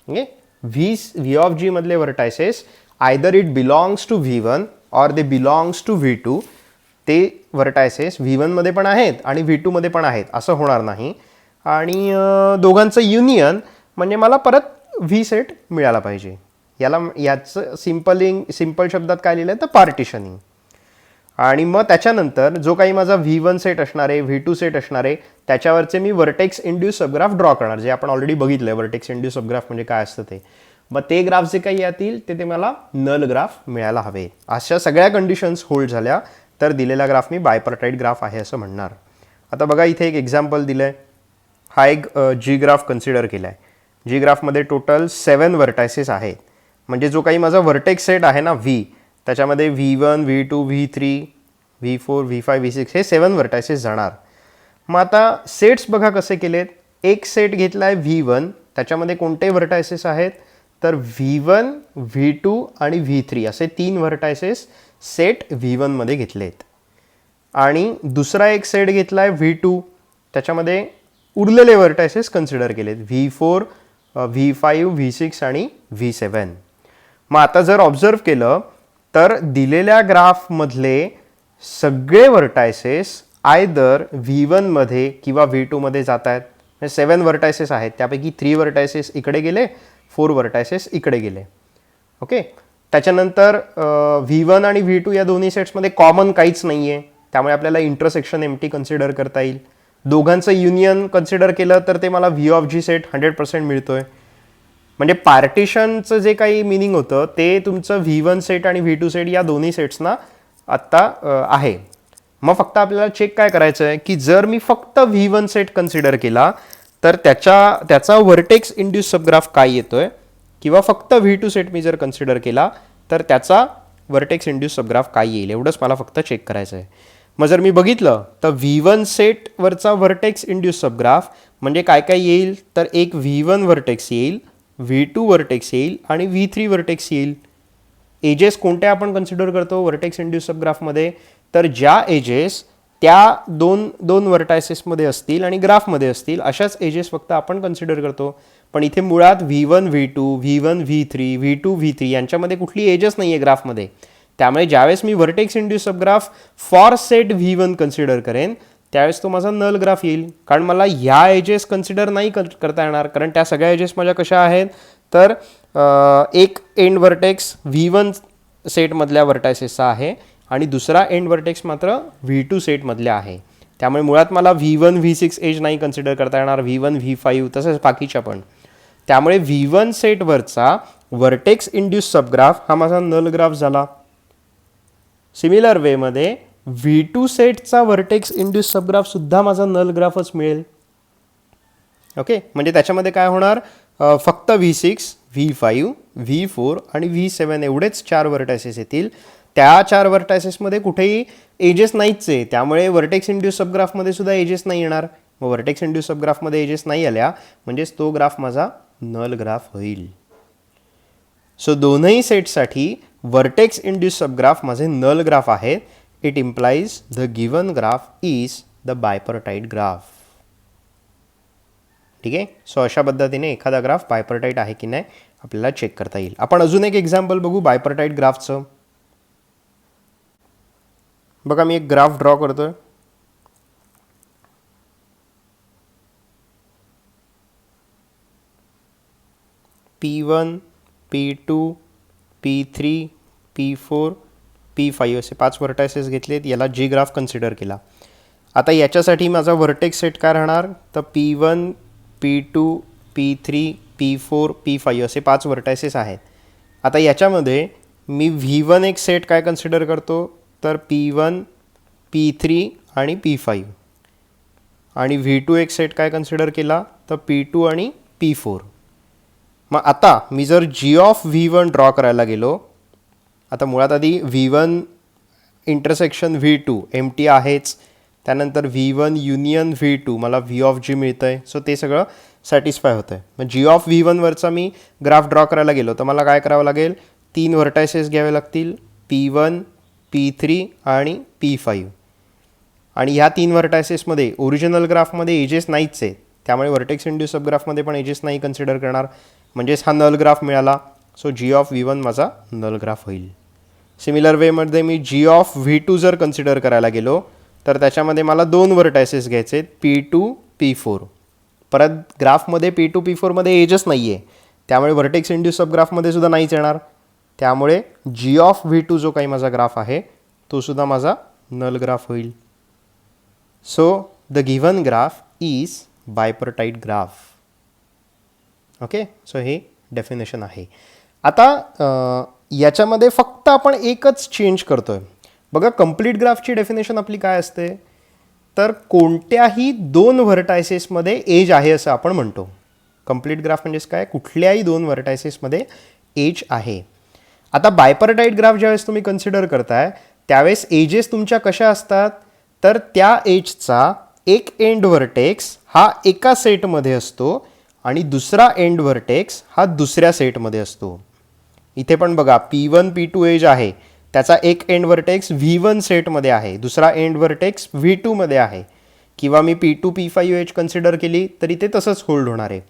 ओके, V ऑफ G मधले vertices either it belongs to V1 or they belongs to V2. ते व्हर्टायसेस V1 मध्ये पण आहेत आणि V2 मध्ये पण आहेत असं होणार नाही. आणि दोघांचं युनियन म्हणजे मला परत V सेट मिळाला पाहिजे. याचं सिंपल शब्दात काय लिहिलं तर पार्टिशनिंग. आणि मग त्याच्यानंतर जो काही माझा V1 सेट असणार आहे, V2 सेट असणार आहे, त्याच्यावरचे मी व्हर्टेक्स इंड्यूस सबग्राफ ड्रॉ करणार, जे आपण ऑलरेडी बघितलं व्हर्टेक्स इंड्यूस सबग्राफ म्हणजे काय असतं ते. मग ते ग्राफ जे काही येतील ते मला नल ग्राफ मिळायला हवे. अशा सगळ्या कंडिशन्स होल्ड झाल्या तर दिलेला ग्राफ मी बायपर्टाईट ग्राफ आहे असं म्हणणार. आता बघा इथे एक एक्झाम्पल दिलं आहे. हा एक G ग्राफ कन्सिडर केला आहे. G ग्राफमध्ये टोटल 7 व्हर्टायसेस आहेत. म्हणजे जो काही माझा व्हर्टेक्स सेट आहे ना V, त्याच्यामध्ये V1, V2, V3, V4, V5, V6 हे 7 व्हर्टायसेस जाणार. मग आता सेट्स बघा कसे केलेत. एक सेट घेतला आहे V1, त्याच्यामध्ये कोणते व्हर्टायसेस आहेत तर V1, V2 आणि V3 असे 3 व्हर्टायसेस सेट V1 मध्ये घेतलेत. आणि दुसरा एक सेट घेतला आहे V2, त्याच्यामध्ये उरलेले व्हर्टायसेस कन्सिडर केलेत V4, V5, V6 आणि V7. मग आता जर ऑब्झर्व केलं तर दिलेल्या ग्राफमधले सगळे व्हर्टायसेस आयदर V1 मध्ये किंवा V2 मध्ये जात आहेत. 7 व्हर्टायसेस आहेत, त्यापैकी 3 व्हर्टायसेस इकडे गेले, 4 व्हर्टायसेस इकडे गेले. ओके, त्याच्यानंतर V1 आणि V2 या दोन्ही सेट्समध्ये कॉमन काहीच नाही आहे, त्यामुळे आपल्याला इंटरसेक्शन एम्प्टी कन्सिडर करता येईल. दोघांचं युनियन कन्सिडर केलं तर ते मला V ऑफ G सेट 100% मिळतोय. म्हणजे पार्टिशनचं जे काही मिनिंग होतं ते तुमचं V1 सेट आणि V2 सेट या दोन्ही सेट्सना आत्ता आहे. मग फक्त आपल्याला चेक काय करायचं आहे की जर मी फक्त V1 सेट कन्सिडर केला तर त्याचा व्हर्टेक्स इंड्यूस सबग्राफ काय येतोय, किंवा फक्त V2 सेट मी जर कन्सिडर केला तर त्याचा व्हर्टेक्स इंड्यूस सबग्राफ काय येईल, एवढंच मला फक्त चेक करायचं आहे. मग जर मी बघितलं तर V1 सेटवरचा व्हर्टेक्स इंड्यूस सबग्राफ म्हणजे काय काय येईल तर एक V1 व्हर्टेक्स येईल, V2 व्हर्टेक्स येईल आणि V3 व्हर्टेक्स येईल. एजेस कोणत्या आपण कन्सिडर करतो व्हर्टेक्स इंड्यूस सबग्राफमध्ये, तर ज्या एजेस त्या दोन व्हर्टायसेसमध्ये असतील आणि ग्राफमध्ये असतील अशाच एजेस फक्त आपण कन्सिडर करतो. पण इथे मुळात V1 V2, V1 V3, V2 V3 यांच्यामध्ये कुठली एजेस नाही आहे ग्राफमध्ये. त्यामुळे ज्यावेळेस मी vertex induced subgraph for set V1 consider करेन त्यावेळेस तो माझा नल ग्राफ येईल. कारण मला ह्या एजेस कन्सिडर नाही करता येणार, कारण त्या सगळ्या एजेस माझ्या कशा आहेत तर एक एंड व्हर्टेक्स V1 सेटमधल्या व्हर्टायसेसचा आहे आणि दुसरा एंड व्हर्टेक्स मात्र V2 सेटमधल्या आहे. त्यामुळे मुळात मला V1 V6 एज नाही कन्सिडर करता येणार, V1 V5 तसंच बाकीच्या पण. त्यामुळे V1 सेटवरचा व्हर्टेक्स इंड्यूस सबग्राफ हा माझा नल ग्राफ झाला. सिमिलर वेमध्ये V2 सेटचा व्हर्टेक्स इंड्यूस सबग्राफ सुद्धा माझा नल ग्राफच मिळेल. ओके, म्हणजे त्याच्यामध्ये काय होणार, फक्त V6, V5, V4 आणि V7 एवढेच 4 व्हर्टायसेस येतील. त्या 4 व्हर्टायसेसमध्ये कुठेही एजेस नाहीच आहे, त्यामुळे व्हर्टेक्स इंड्यूस सबग्राफमध्ये सुद्धा एजेस नाही येणार. मग व्हर्टेक्स इंड्यूस सबग्राफमध्ये एजेस नाही आल्या म्हणजेच तो ग्राफ माझा नल ग्राफ होईल. सो दोनही सेटसाठी व्हर्टेक्स इंड्यूस सबग्राफ माझे नल ग्राफ आहेत. It implies the given graph is the bipartite graph. ठीक आहे. सो अशा पद्धतीने एखादा ग्राफ बायपर्टाइट आहे की नाही आपल्याला चेक करता येईल. आपण अजून एक एक्झाम्पल बघू बायपर्टाइट ग्राफचं. बघा मी एक ग्राफ ड्रॉ करतोय. P1, P2, P3, P4, P5 असे 5 व्हर्टायसेस घेतलेत. याला जी ग्राफ कन्सिडर केला. आता याच्यासाठी माझा व्हर्टेक्स सेट काय राहणार, तर P1, P2, P3, P4, P5 असे 5 व्हर्टायसेस आहेत. आता याच्यामध्ये मी V1 एक सेट काय कन्सिडर करतो, तर P1, P3 आणि P5 आणि V2 एक सेट काय कन्सिडर केला, तर P2 आणि P4. मग आता मी जर G ऑफ V1 ड्रॉ करायला गेलो, आता मुळात आधी V1 intersection V2 M T आहेच, त्यानंतर V1 युनियन V2 मला V ऑफ G मिळतं आहे. सो ते सगळं सॅटिस्फाय होतं आहे. मग G ऑफ V1 वरचा मी ग्राफ ड्रॉ करायला गेलो तर मला काय करावं लागेल, 3 व्हर्टायसेस घ्यावे लागतील, P1, P3 आणि P5. आणि ह्या 3 व्हर्टायसेसमध्ये ओरिजिनल ग्राफमध्ये एजेस नाहीच आहे, त्यामुळे व्हर्टेक्स इंड्यूस सबग्राफमध्ये पण एजेस नाही कन्सिडर करणार, म्हणजेच हा नल ग्राफ मिळाला. सो G ऑफ V1 माझा नल ग्राफ होईल. सिमिलर वेमध्ये मी G ऑफ V2 जर कन्सिडर करायला गेलो तर त्याच्यामध्ये मला 2 व्हर्टायसेस घ्यायचे आहेत, P2, P4. परत ग्राफमध्ये P2, P4मध्ये एजच नाही आहे, त्यामुळे व्हर्टेक्स इंड्यूस सबग्राफमध्ये सुद्धा नाहीच येणार. त्यामुळे G ऑफ V2 जो काही माझा ग्राफ आहे तो सुद्धा माझा नल ग्राफ होईल. So the given graph is bipartite graph. Okay, so हे डेफिनेशन आहे. आता याच्यामध्ये फक्त आपण एकच चेंज करतोय. बघा कंप्लीट ग्राफची डेफिनेशन आपली काय असते, तर कोणत्याही 2 व्हर्टायसेसमध्ये एज आहे असं आपण म्हणतो. कंप्लीट ग्राफ म्हणजेच काय, कुठल्याही 2 व्हर्टायसेसमध्ये एज आहे. आता बायपर्टाइट ग्राफ ज्यावेळेस तुम्ही कन्सिडर करताय त्यावेळेस एजेस तुमच्या कशा असतात, तर त्या एजचा एक एंड व्हर्टेक्स हा एका सेटमध्ये असतो आणि दुसरा एंड व्हर्टेक्स हा दुसऱ्या सेटमध्ये असतो. इथे पण बघा P1, P2 एज आहे, त्याचा एक एंड व्हर्टेक्स V1 सेटमध्ये आहे, दुसरा एंड व्हर्टेक्स V2 मध्ये आहे. किंवा मी P2, P5 एज कन्सिडर केली तरी ते तसंच होल्ड होणार आहे.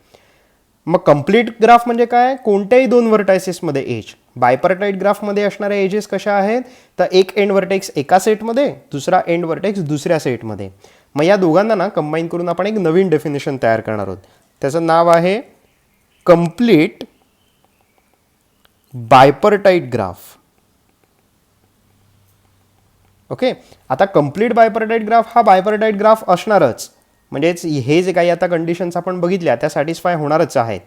मग कंप्लीट ग्राफ म्हणजे काय, कोणत्याही 2 व्हर्टायसेसमध्ये एज. बायपर्टाइट ग्राफमध्ये असणाऱ्या एजेस कशा आहेत, तर एक एंड व्हर्टेक्स एका सेटमध्ये, दुसरा एंड व्हर्टेक्स दुसऱ्या सेटमध्ये. मग या दोघांना ना कंबाईन करून आपण एक नवीन डेफिनेशन तयार करणार आहोत. त्याचं नाव आहे कंप्लीट बायपर्टाइट ग्राफ. ओके, आता कंप्लीट बायपर्टाइट ग्राफ हा बायपर्टाइट ग्राफ असणारच, म्हणजेच हे जे काही आता कंडिशन्स आपण बघितल्या त्या सॅटिस्फाय होणारच आहेत.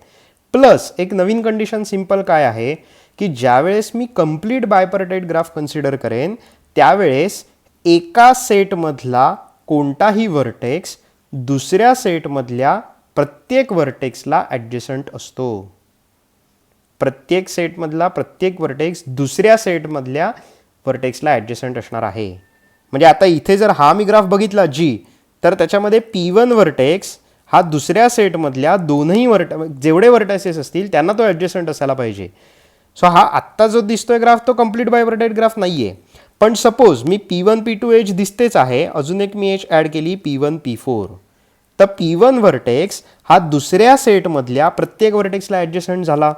प्लस एक नवीन कंडिशन सिंपल काय आहे की ज्यावेळेस मी कंप्लीट बायपर्टाइट ग्राफ कन्सिडर करेन त्यावेळेस एका सेटमधला कोणताही व्हर्टेक्स दुसऱ्या सेटमधल्या प्रत्येक व्हर्टेक्सला ॲडजसंट असतो. प्रत्येक सेटमधला प्रत्येक व्हर्टेक्स दुसऱ्या सेटमधल्या व्हर्टेक्सला ॲडजसंट असणार आहे. म्हणजे आता इथे जर हा मी ग्राफ बघितला G, तर त्याच्यामध्ये P1 व्हर्टेक्स हा दुसऱ्या सेटमधल्या दोनही जेवढे व्हर्टायसेस असतील त्यांना तो ॲडजसंट असायला पाहिजे. सो हा आत्ता जो दिसतोय ग्राफ तो कंप्लीट बायपर्टाइट ग्राफ नाही आहे. पण सपोज मी P1, P2 एज दिसतेच आहे, अजून एक मी एज ॲड केली P1, P4, तर P1 व्हर्टेक्स हा दुसऱ्या सेटमधल्या प्रत्येक व्हर्टेक्सला ॲडजसंट झाला.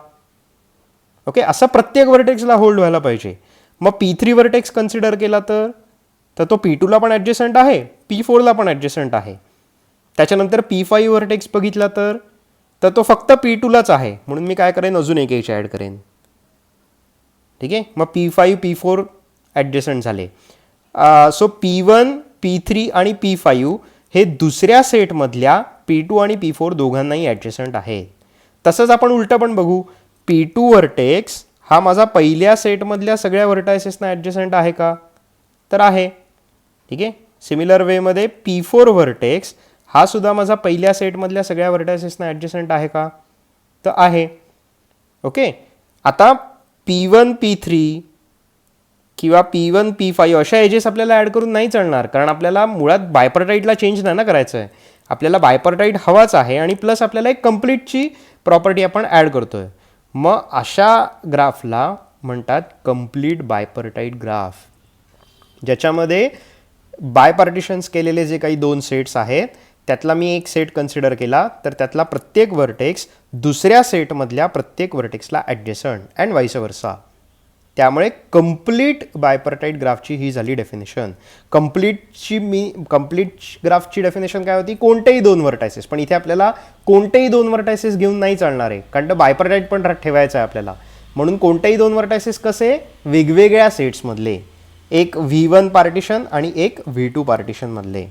ओके, असं प्रत्येक व्हर्टेक्सला होल्ड व्हायला पाहिजे. मग P3 व्हर्टेक्स कन्सिडर केला तर तो P2ला पण ॲडजसंट आहे, P4ला पण ॲडजसंट आहे. त्याच्यानंतर P5 व्हर्टेक्स बघितला तर तो फक्त P2लाच आहे, म्हणून मी काय करेन, अजून एक एज ॲड करेन. ठीक आहे, मग P5, P4 ॲडजसंट झाले. सो P1, P3 आणि P5 हे दुसऱ्या सेटमधल्या P2 आणि P4 दोघांनाही ॲडजसंट आहेत. तसंच आपण उलटं पण बघू, P2 व्हर्टेक्स हा माझा पहिल्या सेटमधल्या सगळ्या व्हर्टायसेसना ॲडजसंट आहे का, तर आहे. ठीक आहे. सिमिलर वेमध्ये P4 व्हर्टेक्स हा सुद्धा माझा पहिल्या सेटमधल्या सगळ्या व्हर्टायसेसना ॲडजसंट आहे का, तर आहे. ओके. आता P1 P3 किंवा P1 P5 अशा एजेस आपल्याला ॲड करून नाही चालणार, कारण आपल्याला मुळात बायपर्टाईटला चेंज नाही ना करायचं आहे. आपल्याला बायपर्टाईट हवाच आहे आणि प्लस आपल्याला एक कम्प्लीटची प्रॉपर्टी आपण ॲड करतो आहे. मग अशा ग्राफला म्हणतात कम्प्लीट बायपर्टाईट ग्राफ, ज्याच्यामध्ये बायपार्टिशन्स केलेले जे काही दोन सेट्स आहेत त्यातला मी एक सेट कन्सिडर केला, तर त्यातला प्रत्येक व्हर्टेक्स दुसऱ्या सेटमधल्या प्रत्येक व्हर्टेक्सला ॲडजसंट अँड वाईस वर्सा. त्यामुळे कम्प्लीट बायपर्टाईट ग्राफची ही झाली डेफिनेशन. कम्प्लीट ग्राफची डेफिनेशन काय होती, कोणतेही दोन व्हर्टायसेस. पण इथे आपल्याला कोणतेही दोन व्हर्टायसेस घेऊन नाही चालणार आहे, कारण तर बायपर्टाईट पण ठेवायचं आहे आपल्याला. म्हणून कोणतेही दोन व्हर्टायसेस कसे, वेगवेगळ्या सेट्समधले, एक V1 पार्टिशन आणि एक V2 पार्टिशनमधले.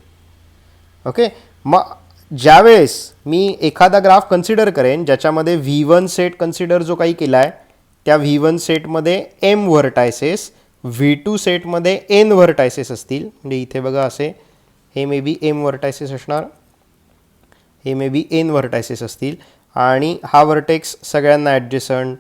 ओके. मग ज्यावेळेस मी एखादा ग्राफ कन्सिडर करेन ज्याच्यामध्ये V1 सेट कन्सिडर जो काही केला आहे त्या V1 सेटमध्ये M व्हर्टायसेस, V2 सेटमध्ये N व्हर्टायसेस असतील. म्हणजे इथे बघा असे, हे मे बी M व्हर्टायसेस असणार, हे मे बी N व्हर्टायसेस असतील, आणि हा व्हर्टेक्स सगळ्यांना ॲडजसंट,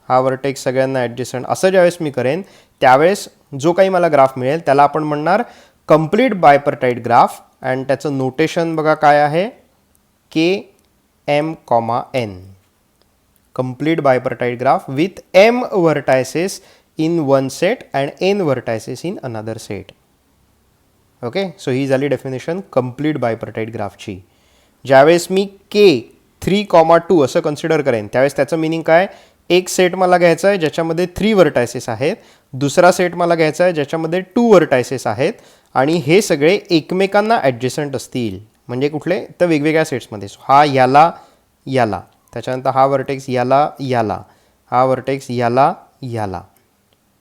हा व्हर्टेक्स सगळ्यांना ॲडजसंट. असं ज्यावेळेस मी करेन त्यावेळेस जो काही मला ग्राफ मिळेल त्याला आपण म्हणणार कम्प्लीट बायपर्टाईट ग्राफ. अँड त्याचं नोटेशन बघा काय आहे, KM, N. Complete bipartite graph with M vertices in one set and N vertices in another set. Okay. So ही झाली डेफिनेशन कम्प्लीट बायपर्टाईट ग्राफची. ज्यावेळेस मी K3,2 असं कन्सिडर करेन त्यावेळेस त्याचं मिनिंग काय, एक सेट मला घ्यायचा आहे ज्याच्यामध्ये 3 व्हर्टायसेस आहेत, दुसरा सेट मला घ्यायचा आहे ज्याच्यामध्ये 2 व्हर्टायसेस आहेत, आणि हे सगळे एकमेकांना ॲडजसंट असतील. म्हणजे कुठले, तर वेगवेगळ्या सेट्समध्ये. हा याला याला, त्याच्यानंतर हा व्हर्टेक्स याला याला, हा व्हर्टेक्स याला याला.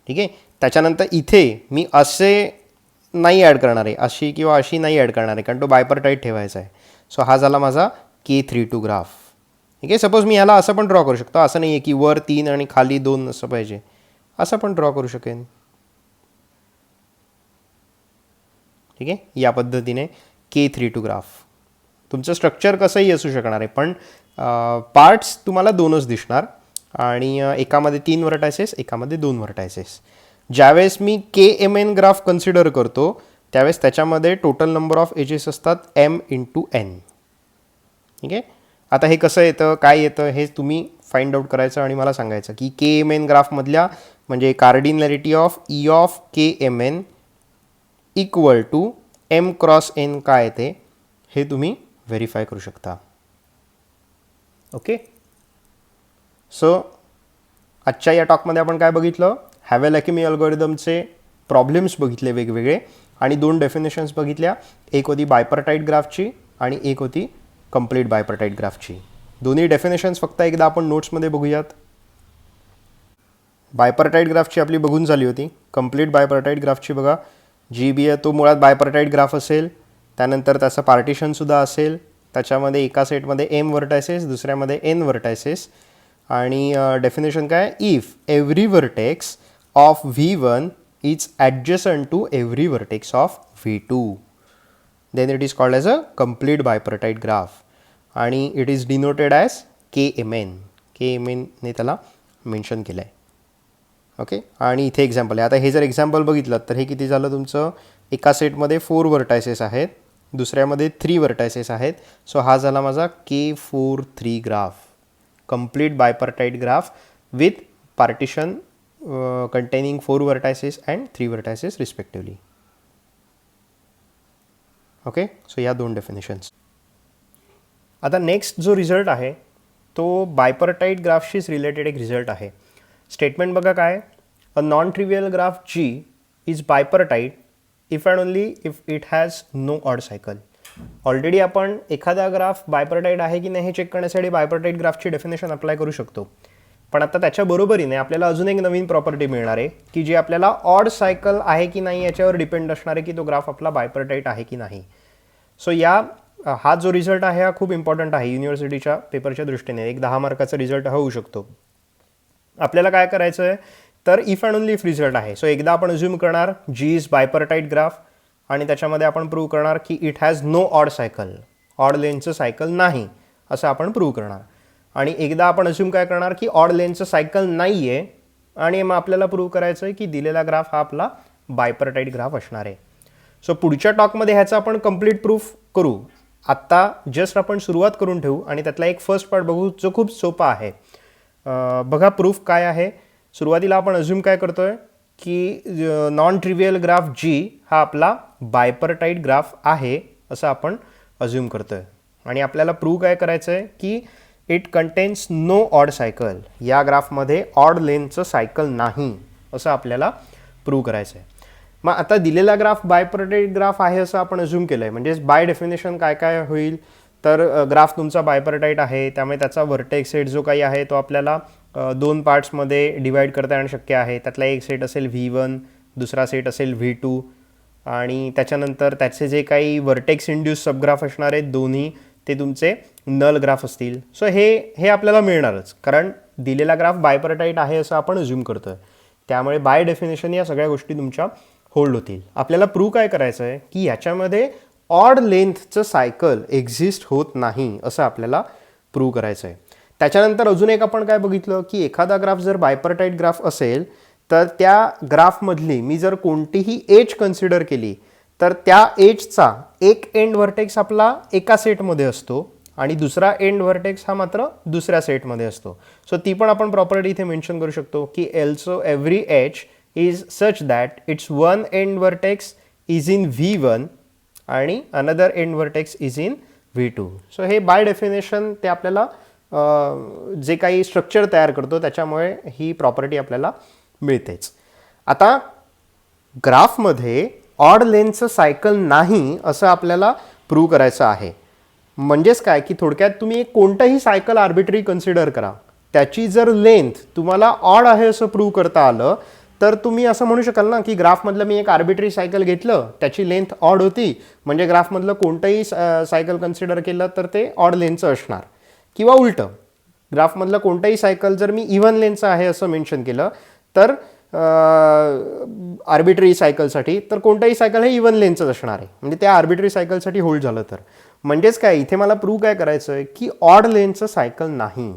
ठीक आहे. त्याच्यानंतर इथे मी असे नाही ॲड करणार आहे, अशी किंवा अशी नाही ॲड करणार आहे, कारण तो बायपर्टाईट ठेवायचा आहे. सो हा झाला माझा K32 ग्राफ. ठीक आहे. सपोज मी ह्याला असं पण ड्रॉ करू शकतो, असं नाही आहे की वर 3 आणि खाली 2 असं पाहिजे, असं पण ड्रॉ करू शकेन. ठीक आहे. या पद्धतीने K32 ग्राफ. तुमचं स्ट्रक्चर कसंही असू शकणार आहे, पण पार्ट्स तुम्हाला दोनच दिसणार, आणि एकामध्ये 3 व्हर्टायसेस, एकामध्ये 2 व्हर्टायसेस. ज्यावेळेस मी KMN ग्राफ कन्सिडर करतो त्यावेळेस त्याच्यामध्ये टोटल नंबर ऑफ एजेस असतात M×N. ठीक आहे. आता हे कसं येतं, काय येतं, हे तुम्ही फाइंड आउट करायचं आणि मला सांगायचं की KMN ग्राफमधल्या म्हणजे cardinality of E of KMN equal to M×N काय येते हे तुम्ही व्हेरीफाय करू शकता. ओके. सो आजच्या या टॉकमध्ये आपण काय बघितलं, हॅवेलॅकिमी अल्गोरिदमचे प्रॉब्लेम्स बघितले वेगवेगळे, आणि 2 डेफिनेशन्स बघितल्या. एक होती बायपर्टाईट ग्राफची आणि एक होती कम्प्लीट बायपर्टाईट ग्राफची. दोन्ही डेफिनेशन्स फक्त एकदा आपण नोट्समध्ये बघूयात. बायपर्टाईट ग्राफची आपली बघून झाली होती. कम्प्लीट बायपर्टाईट ग्राफची बघा, जी बी आहे तो मुळात बायपर्टाईट ग्राफ असेल, त्यानंतर त्याचं पार्टिशनसुद्धा असेल, त्याच्यामध्ये एका सेटमध्ये M व्हर्टायसेस, दुसऱ्यामध्ये N व्हर्टायसेस, आणि डेफिनेशन काय, if every vertex of V1 is adjacent to every vertex of V2 then it is called as a complete bipartite graph, आणि it is denoted as KMN. KMN ने त्याला mention केलं आहे. Okay. आणि इथे example आहे. आता हे जर एक्झाम्पल बघितलं तर हे किती झालं तुमचं, एका सेटमध्ये 4 व्हर्टायसेस आहेत, दुसऱ्यामध्ये 3 व्हर्टायसेस आहेत. सो हा झाला माझा K43 graph, complete bipartite graph with partition containing 4 vertices and 3 vertices respectively. Okay. So या 2 डेफिनेशन्स. आता नेक्स्ट जो रिझल्ट आहे तो बायपर्टाईट ग्राफशीच रिलेटेड एक रिझल्ट आहे. स्टेटमेंट बघा काय, a non trivial graph G is bipartite if and only if it has no odd cycle. Already आपण एखादा ग्राफ बायपर्टाईट आहे की नाही हे चेक करण्यासाठी बायपर्टाईट ग्राफची डेफिनेशन अप्लाय करू शकतो. पण आता त्याच्या बरोबरीने आपल्याला अजून एक नवीन प्रॉपर्टी मिळणार आहे की जी आपल्याला ऑड सायकल आहे की नाही याच्यावर डिपेंड असणार आहे की तो ग्राफ आपला बायपर्टाईट आहे की नाही. सो हा जो रिझल्ट आहे हा खूप इम्पॉर्टंट आहे युनिव्हर्सिटीच्या पेपरच्या दृष्टीने. एक 10 मार्काचा रिझल्ट होऊ शकतो. आपल्याला काय करायचं आहे तर if and only if result आहे. सो एकदा आपण अज्युम करणार जी इज बायपर्टाईट ग्राफ आणि त्याच्यामध्ये आपण प्रूव्ह करणार की it has no odd cycle, odd लेनचं सायकल नाही असं आपण प्रूव्ह करणार. आणि एकदा आपण अज्युम काय करणार की ऑड लेनचं सायकल नाही आहे आणि मग आपल्याला प्रूव्ह करायचं आहे की दिलेला ग्राफ हा आपला बायपर्टाईट ग्राफ असणार आहे. सो पुढच्या टॉकमध्ये ह्याचं आपण कंप्लीट प्रूफ करू. आत्ता जस्ट आपण सुरुवात करून ठेवू आणि त्यातला एक फर्स्ट पार्ट बघू जो खूप सोपा आहे. बघा प्रूफ काय आहे. सुरुवातीला आपण अज्युम काय करतोय की नॉन ट्रिव्हियल ग्राफ जी हा आपला बायपर्टाईट ग्राफ आहे असं आपण अज्युम करतोय. आणि आपल्याला प्रूव्ह काय करायचं आहे की it contains no odd cycle, या ग्राफमध्ये ऑड लेनचं सायकल नाही असं आपल्याला प्रूव्ह करायचं आहे. मग आता दिलेला ग्राफ बायपर्टाईट ग्राफ आहे असं आपण अज्युम केलं आहे, म्हणजे बाय डेफिनेशन काय काय होईल तर ग्राफ तुमचा बायपर्टाईट आहे, त्यामुळे त्याचा व्हर्टेक्स सेट जो काही आहे तो आपल्याला दोन पार्ट्समध्ये डिवाईड करता येणं शक्य आहे. त्यातला एक सेट असेल V1, दुसरा सेट असेल V2 आणि त्याच्यानंतर त्याचे जे काही व्हर्टेक्स इंड्यूस सबग्राफ असणार आहेत दोन्ही ते तुमचे नल ग्राफ असतील. सो हे आपल्याला मिळणारच, कारण दिलेला ग्राफ बायपर्टाईट आहे असं आपण अज्युम करतोय. त्यामुळे बाय डेफिनेशन या सगळ्या गोष्टी तुमच्या होल्ड होतील. आपल्याला प्रूव्ह काय करायचं आहे की याच्यामध्ये ऑड लेंथचं सायकल एक्झिस्ट होत नाही असं आपल्याला प्रूव्ह करायचं आहे. त्याच्यानंतर अजून एक आपण काय बघितलं की एखादा ग्राफ जर बायपर्टाईट ग्राफ असेल तर त्या ग्राफमधली मी जर कोणतीही एज कन्सिडर केली तर त्या एजचा एक एंड व्हर्टेक्स आपला एका सेटमध्ये असतो आणि दुसरा एंड व्हर्टेक्स हा मात्र दुसऱ्या सेटमध्ये असतो. सो ती पण आपण प्रॉपर्टी इथे मेन्शन करू शकतो की also every edge is such that its one end vertex is in V1 आणि another end vertex is in V2. So हे बाय डेफिनेशन ते आपल्याला जे काही स्ट्रक्चर तयार करतो त्याच्यामुळे ही प्रॉपर्टी आपल्याला मिळतेच. आता ग्राफमध्ये ऑड लेनचं सायकल नाही असं आपल्याला प्रूव्ह करायचं आहे. म्हणजेच काय की थोडक्यात तुम्ही कोणतंही सायकल आर्बिट्ररी कन्सिडर करा, त्याची जर लेंथ तुम्हाला ऑड आहे असं प्रूव्ह करता आलं तर तुम्ही असं म्हणू शकाल ना की ग्राफमधलं मी एक आर्बिट्ररी सायकल घेतलं त्याची लेंथ ऑड होती, म्हणजे ग्राफमधलं कोणतंही सायकल कन्सिडर केलं तर ते ऑड लेनचं असणार. किंवा उलटं, ग्राफमधलं कोणतंही सायकल जर मी इव्हन लेनचं आहे असं मेन्शन केलं तर आर्बिट्ररी सायकलसाठी तर कोणतंही सायकल हे इव्हन लेनचंच असणार आहे, म्हणजे त्या आर्बिट्ररी सायकलसाठी होल्ड झालं तर. म्हणजेच काय इथे मला प्रूव्ह काय करायचं आहे की ऑड लेनचं सायकल नाही.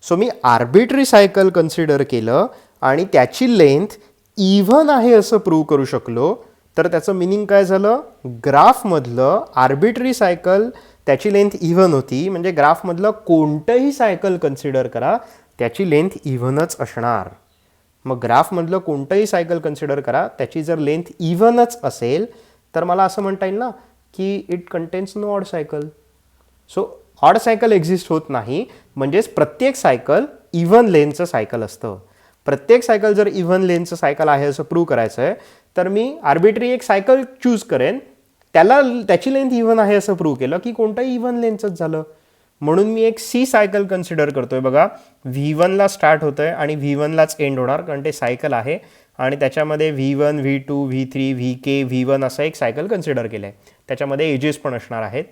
सो मी आर्बिट्ररी सायकल कन्सिडर केलं आणि त्याची लेंथ इव्हन आहे असं प्रूव्ह करू शकलो तर त्याचं मिनिंग काय झालं, ग्राफमधलं आर्बिट्ररी सायकल त्याची लेंथ इव्हन होती, म्हणजे ग्राफमधलं कोणतंही सायकल कन्सिडर करा त्याची लेंथ इव्हनच असणार. मग ग्राफमधलं कोणतंही सायकल कन्सिडर करा त्याची जर लेंथ इव्हनच असेल तर मला असं म्हणता येईल ना की it contains no odd cycle. So odd cycle exist होत नाही, म्हणजेच प्रत्येक सायकल इव्हन लेनचं सायकल असतं. प्रत्येक सायकल जर इव्हन लेनचं सायकल आहे असं प्रूव्ह करायचं आहे तर मी आर्बिट्ररी एक सायकल चूज करेन, त्याची लेंथ इव्हन आहे असं प्रूव्ह केलं की कोणतंही इव्हन लेनचंच झालं. म्हणून मी एक C सायकल कन्सिडर करतोय. बघा V1ला स्टार्ट होतंय आणि V1लाच एंड होणार, कारण ते सायकल आहे आणि त्याच्यामध्ये V1, V2, V3, VK, V1 असं एक सायकल कन्सिडर केलं आहे. त्याच्यामध्ये एजेस पण असणार आहेत.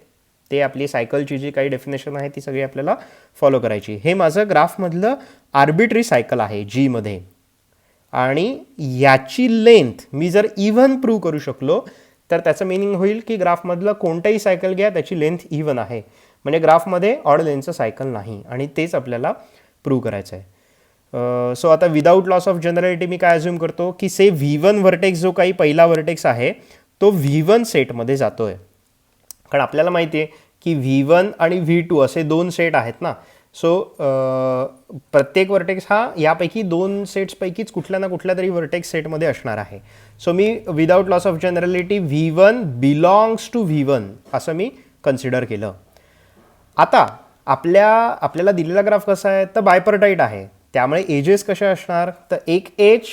ते आपली सायकलची जी काही डेफिनेशन आहे ती सगळी आपल्याला फॉलो करायची. हे माझं ग्राफमधलं आर्बिट्ररी सायकल आहे Gमध्ये आणि याची लेंथ मी जर इव्हन प्रूव्ह करू शकलो तर त्याचं मिनिंग होईल की ग्राफमधलं कोणतंही सायकल घ्या त्याची लेंथ इव्हन आहे, म्हणजे ग्राफमध्ये ऑड लेनचं सायकल नाही आणि तेच आपल्याला प्रूव्ह करायचं आहे. सो आता विदाऊट लॉस ऑफ जनरॅलिटी मी काय अज्युम करतो की से V1 व्हर्टेक्स जो काही पहिला व्हर्टेक्स आहे तो V1 सेटमध्ये जातोय, कारण आपल्याला माहिती आहे की V1 आणि V2 असे दोन सेट आहेत ना. सो प्रत्येक व्हर्टेक्स हा यापैकी दोन सेट्सपैकीच कुठल्या ना कुठल्या तरी व्हर्टेक्स सेटमध्ये असणार आहे. सो मी without loss of generality V1 belongs to V1 असं मी कन्सिडर केलं. आता आपल्याला दिलेला ग्राफ कसा आहे तर बायपर्टाईट आहे, त्यामुळे एजेस कशा असणार तर एक एज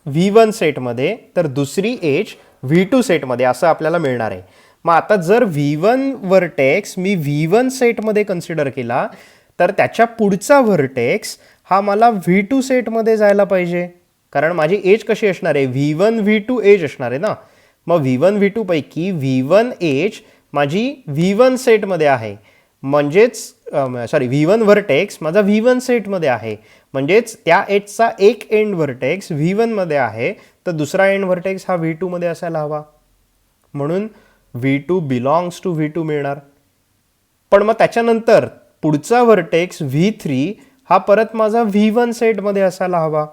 V1 सेटमध्ये तर दुसरी एज V2 सेटमध्ये असं आपल्याला मिळणार आहे. मग आता जर V1 व्हर्टेक्स मी V1 सेटमध्ये कन्सिडर केला तर त्याच्या पुढचा व्हर्टेक्स हा मला V2 सेटमध्ये जायला पाहिजे, कारण माझी एज कशी असणार आहे V1 V2 एज असणार आहे ना. मग V1 V2 पैकी V1 एज माझी V1 सेटमध्ये आहे, म्हणजेच सॉरी V1 व्हर्टेक्स माझा V1 सेटमध्ये आहे, म्हणजेच त्या एजचा एक एंड व्हर्टेक्स V1 मध्ये आहे, तर दुसरा एंड व्हर्टेक्स हा V2 मध्ये असायला हवा, म्हणून V2 बिलॉंग्स टू V2 मिळणार. पण मग त्याच्यानंतर पुढचा व्हर्टेक्स V3 हा परत माझा V1 सेटमध्ये असायला हवा,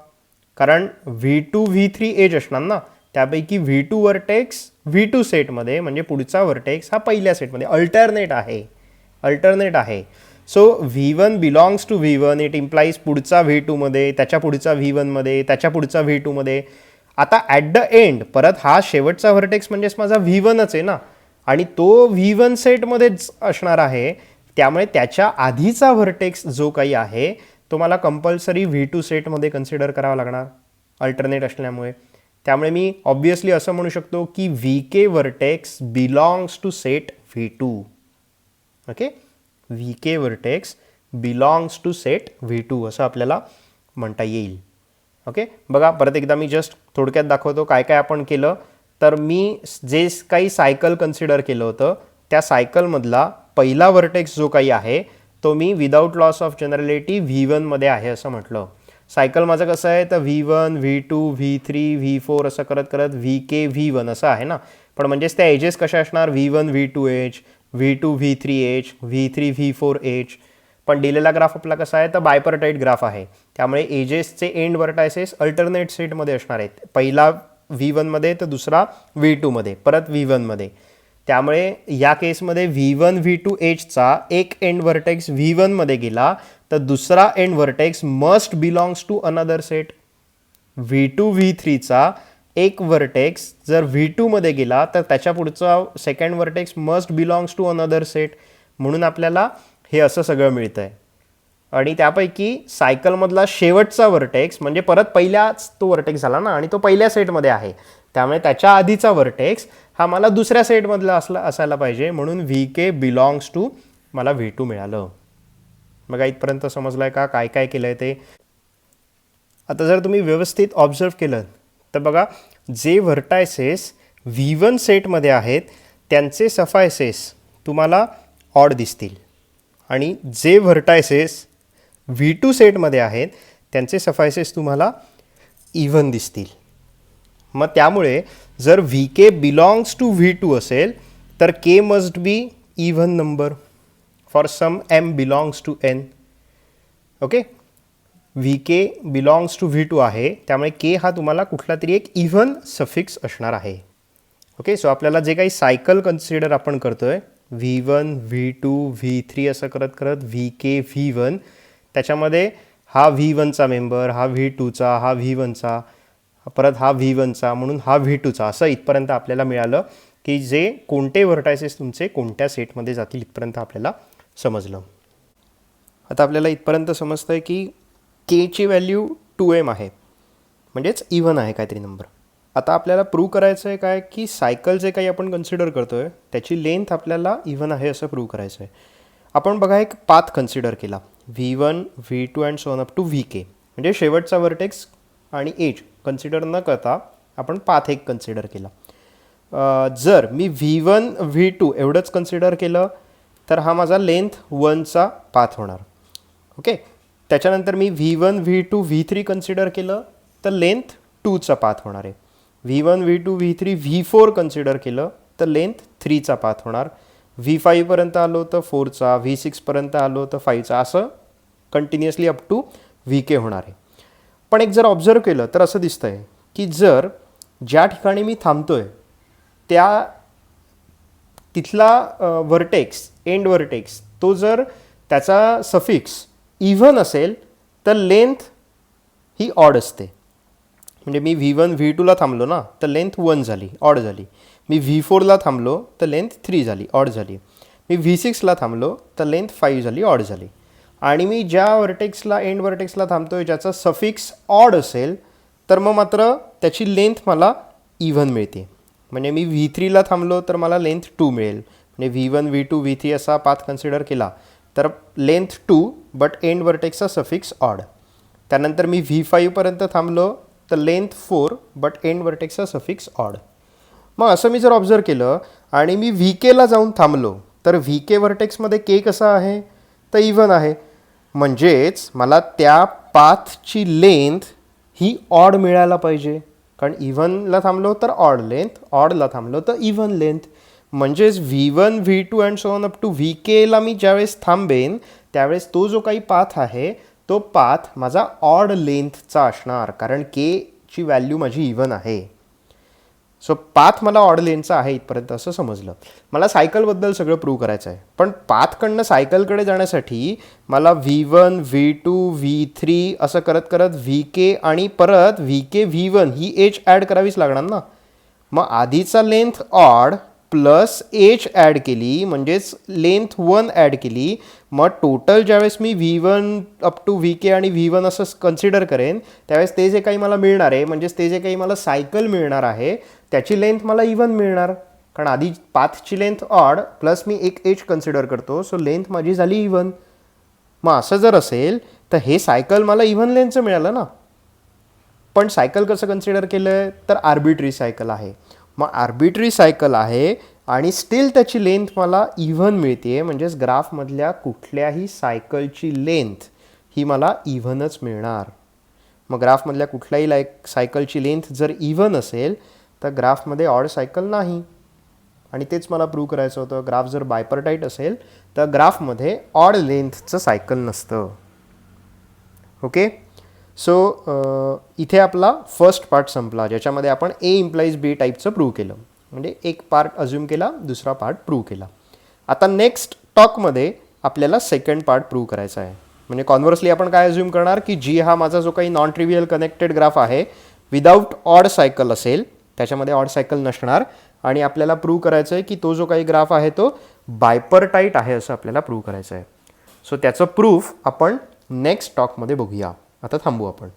कारण V2 V3 एज असणार ना, त्यापैकी V2 व्हर्टेक्स V2 सेटमध्ये, म्हणजे पुढचा व्हर्टेक्स हा पहिल्या सेटमध्ये अल्टरनेट आहे. So V1 belongs to V1, it implies पुढचा V2 मध्ये, त्याच्या पुढचा V1 मध्ये, त्याच्या पुढचा V2 मध्ये. आता ॲट द एंड परत हा शेवटचा व्हर्टेक्स म्हणजेच माझा V1च आहे ना, आणि तो V1 सेटमध्येच असणार आहे, त्यामुळे त्याच्या आधीचा व्हर्टेक्स जो काही आहे तो मला कंपल्सरी V2 सेटमध्ये कन्सिडर करावा लागणार अल्टरनेट असल्यामुळे. त्यामुळे मी ऑब्वियसली असं म्हणू शकतो की VK vertex belongs to set V2. Okay, VK vertex belongs to set V2 असं आपल्याला म्हणता येईल. ओके, बघा परत एकदा मी जस्ट थोडक्यात दाखवतो काय काय आपण केलं. तर मी जे काही सायकल कन्सिडर केलं होतं त्या सायकलमधला पहिला व्हर्टेक्स जो काही आहे तो मी without loss of generality V1 मध्ये आहे असं म्हटलं. सायकल माझं कसं आहे तर V1 V2 V3 V4 असं करत करत VK V1 असं आहे ना, पण म्हणजेच त्या एजेस कशा असणार V1 V2 age, V2 V3 age, V3 V4 age. पण दिलेला ग्राफ आपला कसा आहे तर बायपर्टाईट ग्राफ आहे, त्यामुळे एजेसचे एंड व्हर्टायसेस अल्टरनेट सेटमध्ये असणार आहेत, पहिला V1 मध्ये तर दुसरा V2 मध्ये, परत V1 मध्ये. त्यामुळे या केसमध्ये V1 V2 एजचा एक एंड व्हर्टेक्स V1 मध्ये गेला तर दुसरा end vertex must belongs to another set. V2 V3चा एक व्हर्टेक्स जर V2 मध्ये गेला तर त्याच्या पुढचा second vertex must belongs to another set, म्हणून आपल्याला हे असं सगळं मिळतं आहे. आणि त्यापैकी सायकलमधला शेवटचा व्हर्टेक्स म्हणजे परत पहिल्याच तो व्हर्टेक्स झाला ना, आणि तो पहिल्या सेटमध्ये आहे, त्यामुळे त्याच्या आधीचा व्हर्टेक्स हा मला दुसऱ्या सेटमधला असायला पाहिजे, म्हणून VK बिलॉंग्स टू मला V2 मिळालं. बघा इथपर्यंत समजलं आहे का काय काय केलं आहे ते. आता जर तुम्ही व्यवस्थित ऑब्झर्व केलं तर बघा जे व्हर्टायसेस V1 सेटमध्ये आहेत त्यांचे सफायसेस तुम्हाला ऑड दिसतील, आणि जे व्हर्टायसेस V2 सेटमध्ये आहेत त्यांचे सफायसेस तुम्हाला इव्हन दिसतील. मग त्यामुळे जर VK बिलॉंग्स टू V2 असेल तर K must be even number for some M belongs to N. Okay, VK belongs to V2 आहे, त्यामुळे K हा तुम्हाला कुठला तरी एक इव्हन सफिक्स असणार आहे. ओके, सो आपल्याला जे काही सायकल कन्सिडर आपण करतोय V1 V2 V3 असं करत करत VK V1, त्याच्यामध्ये हा V1चा मेंबर, हा V2चा, हा V1चा, परत हा V1चा, म्हणून हा V2चा, असं इथपर्यंत आपल्याला मिळालं की जे कोणते व्हर्टायसेस तुमचे कोणत्या सेटमध्ये जातील इथपर्यंत आपल्याला समजलं. आता आपल्याला इथपर्यंत समजतं आहे की Kची व्हॅल्यू 2M आहे, म्हणजेच इव्हन आहे काहीतरी नंबर. आता आपल्याला प्रूव्ह करायचं आहे काय की सायकल जे काही आपण कन्सिडर करतो आहे त्याची लेंथ आपल्याला इव्हन आहे असं प्रूव्ह करायचं आहे. आपण बघा एक पाथ कन्सिडर केला V1 V2 and so on up to VK, म्हणजे शेवटचा व्हर्टेक्स आणि एज कन्सिडर न करता आपण पाथ एक कन्सिडर केला. जर मी V1 V2 एवढंच कन्सिडर केलं तर हा माझा लेंथ 1चा पाथ होणार. ओके, त्याच्यानंतर मी V1 V2 V3 कन्सिडर केलं तर लेंथ 2चा पाथ होणार आहे. V1 V2 V3 V4 consider केलं तर लेंथ 3चा पाथ होणार. V5 पर्यंत आलो तर 4चा, V6 पर्यंत आलो तर 5चा, असं कंटिन्युअसली अप टू VK होणार आहे. पण एक जर ऑब्झर्व केलं तर असं दिसतं आहे की जर ज्या ठिकाणी मी थांबतोय त्या तिथला व्हर्टेक्स एंड व्हर्टेक्स तो जर त्याचा सफिक्स इव्हन असेल तर लेंथ ही ऑड असते. म्हणजे मी V1 V2ला थांबलो ना तर लेंथ 1 झाली, ऑड झाली. मी V4ला थांबलो तर लेंथ 3 झाली, ऑड झाली. मी V6ला थांबलो तर लेंथ 5 झाली, ऑड झाली. आणि मी ज्या व्हर्टेक्सला एंड व्हर्टेक्सला थांबतोय ज्याचा सफिक्स ऑड असेल तर मग मात्र त्याची लेंथ मला इव्हन मिळते. म्हणजे मी V3ला थांबलो तर मला लेंथ 2 मिळेल. म्हणजे V1 V2 V3 असा पाथ कन्सिडर केला तर लेंथ 2 बट एंड व्हर्टेक्सचा सफिक्स ऑड. त्यानंतर मी V5 पर्यंत थांबलो तर लेंथ 4 बट एंड व्हर्टेक्सचा सफिक्स ऑड. मग असं मी जर ऑब्झर्व केलं आणि मी VKला जाऊन थांबलो तर VK व्हर्टेक्समध्ये K कसा आहे तर इव्हन आहे. म्हणजेच मला त्या पाथची लेंथ ही ऑड मिळायला पाहिजे, कारण इव्हनला थांबलो तर ऑड लेंथ, ऑडला थांबलो तर इव्हन लेंथ. म्हणजेच V1 V2 and so on up to VKला मी ज्यावेळेस थांबेन त्यावेळेस तो जो काही पाथ आहे तो पाथ माझा ऑड लेंथचा असणार, कारण Kची व्हॅल्यू माझी इव्हन आहे. सो पाथ मला ऑड लेनचा आहे इथपर्यंत असं समजलं. मला सायकलबद्दल सगळं प्रूव्ह करायचं आहे, पण पाथकडनं सायकलकडे जाण्यासाठी मला V1 V2 V3 असं करत करत VK आणि परत VK V1 ही एज ॲड करावीच लागणार ना. मग आधीचा length odd plus edge add केली म्हणजेच लेंथ 1 ॲड केली. मग टोटल ज्यावेळेस मी V1 अप टू VK आणि V1 असं कन्सिडर करेन त्यावेळेस ते जे काही मला मिळणार आहे म्हणजेच ते जे काही मला सायकल मिळणार आहे त्याची लेंथ मला इव्हन मिळणार, कारण आधी पाथची लेंथ ऑड प्लस मी एक एज कन्सिडर करतो, सो लेंथ माझी झाली इव्हन. मग असं जर असेल तर हे सायकल मला इव्हन लेंथचं मिळालं ना. पण सायकल कसं कन्सिडर केलं तर आर्बिट्री सायकल आहे. मग आर्बिट्री सायकल आहे आणि स्टील त्याची लेंथ मला इव्हन मिळते, म्हणजेच ग्राफमधल्या कुठल्याही सायकलची लेंथ ही मला इव्हनच मिळणार. मग ग्राफमधल्या कुठल्याही सायकलची लेंथ जर इव्हन असेल तर ग्राफमध्ये ऑड सायकल नाही, आणि तेच मला प्रूव्ह करायचं होतं. ग्राफ जर बायपर्टाईट असेल तर ग्राफमध्ये ऑड लेंथचं सायकल नसतं. ओके, सो इथे आपला फर्स्ट पार्ट संपला ज्याच्यामध्ये आपण A इम्प्लाइज B टाईपचं प्रूव्ह केलं, म्हणजे एक पार्ट अज्युम केला दुसरा पार्ट प्रूव्ह केला. आता नेक्स्ट टॉकमध्ये आपल्याला सेकंड पार्ट प्रूव्ह करायचा आहे. म्हणजे कॉन्व्हर्सली आपण काय अज्युम करणार की G हा माझा जो काही नॉन ट्रिव्हियल कनेक्टेड ग्राफ आहे विदाऊट ऑड सायकल असेल, त्याच्यामध्ये ऑड सायकल नसणार, आणि आपल्याला प्रूव्ह करायचं आहे की तो जो काही ग्राफ आहे तो बायपर्टाईट आहे असं आपल्याला प्रूव्ह करायचं आहे. सो त्याचं प्रूफ आपण नेक्स्ट टॉकमध्ये बघूया. आता थांबू आपण.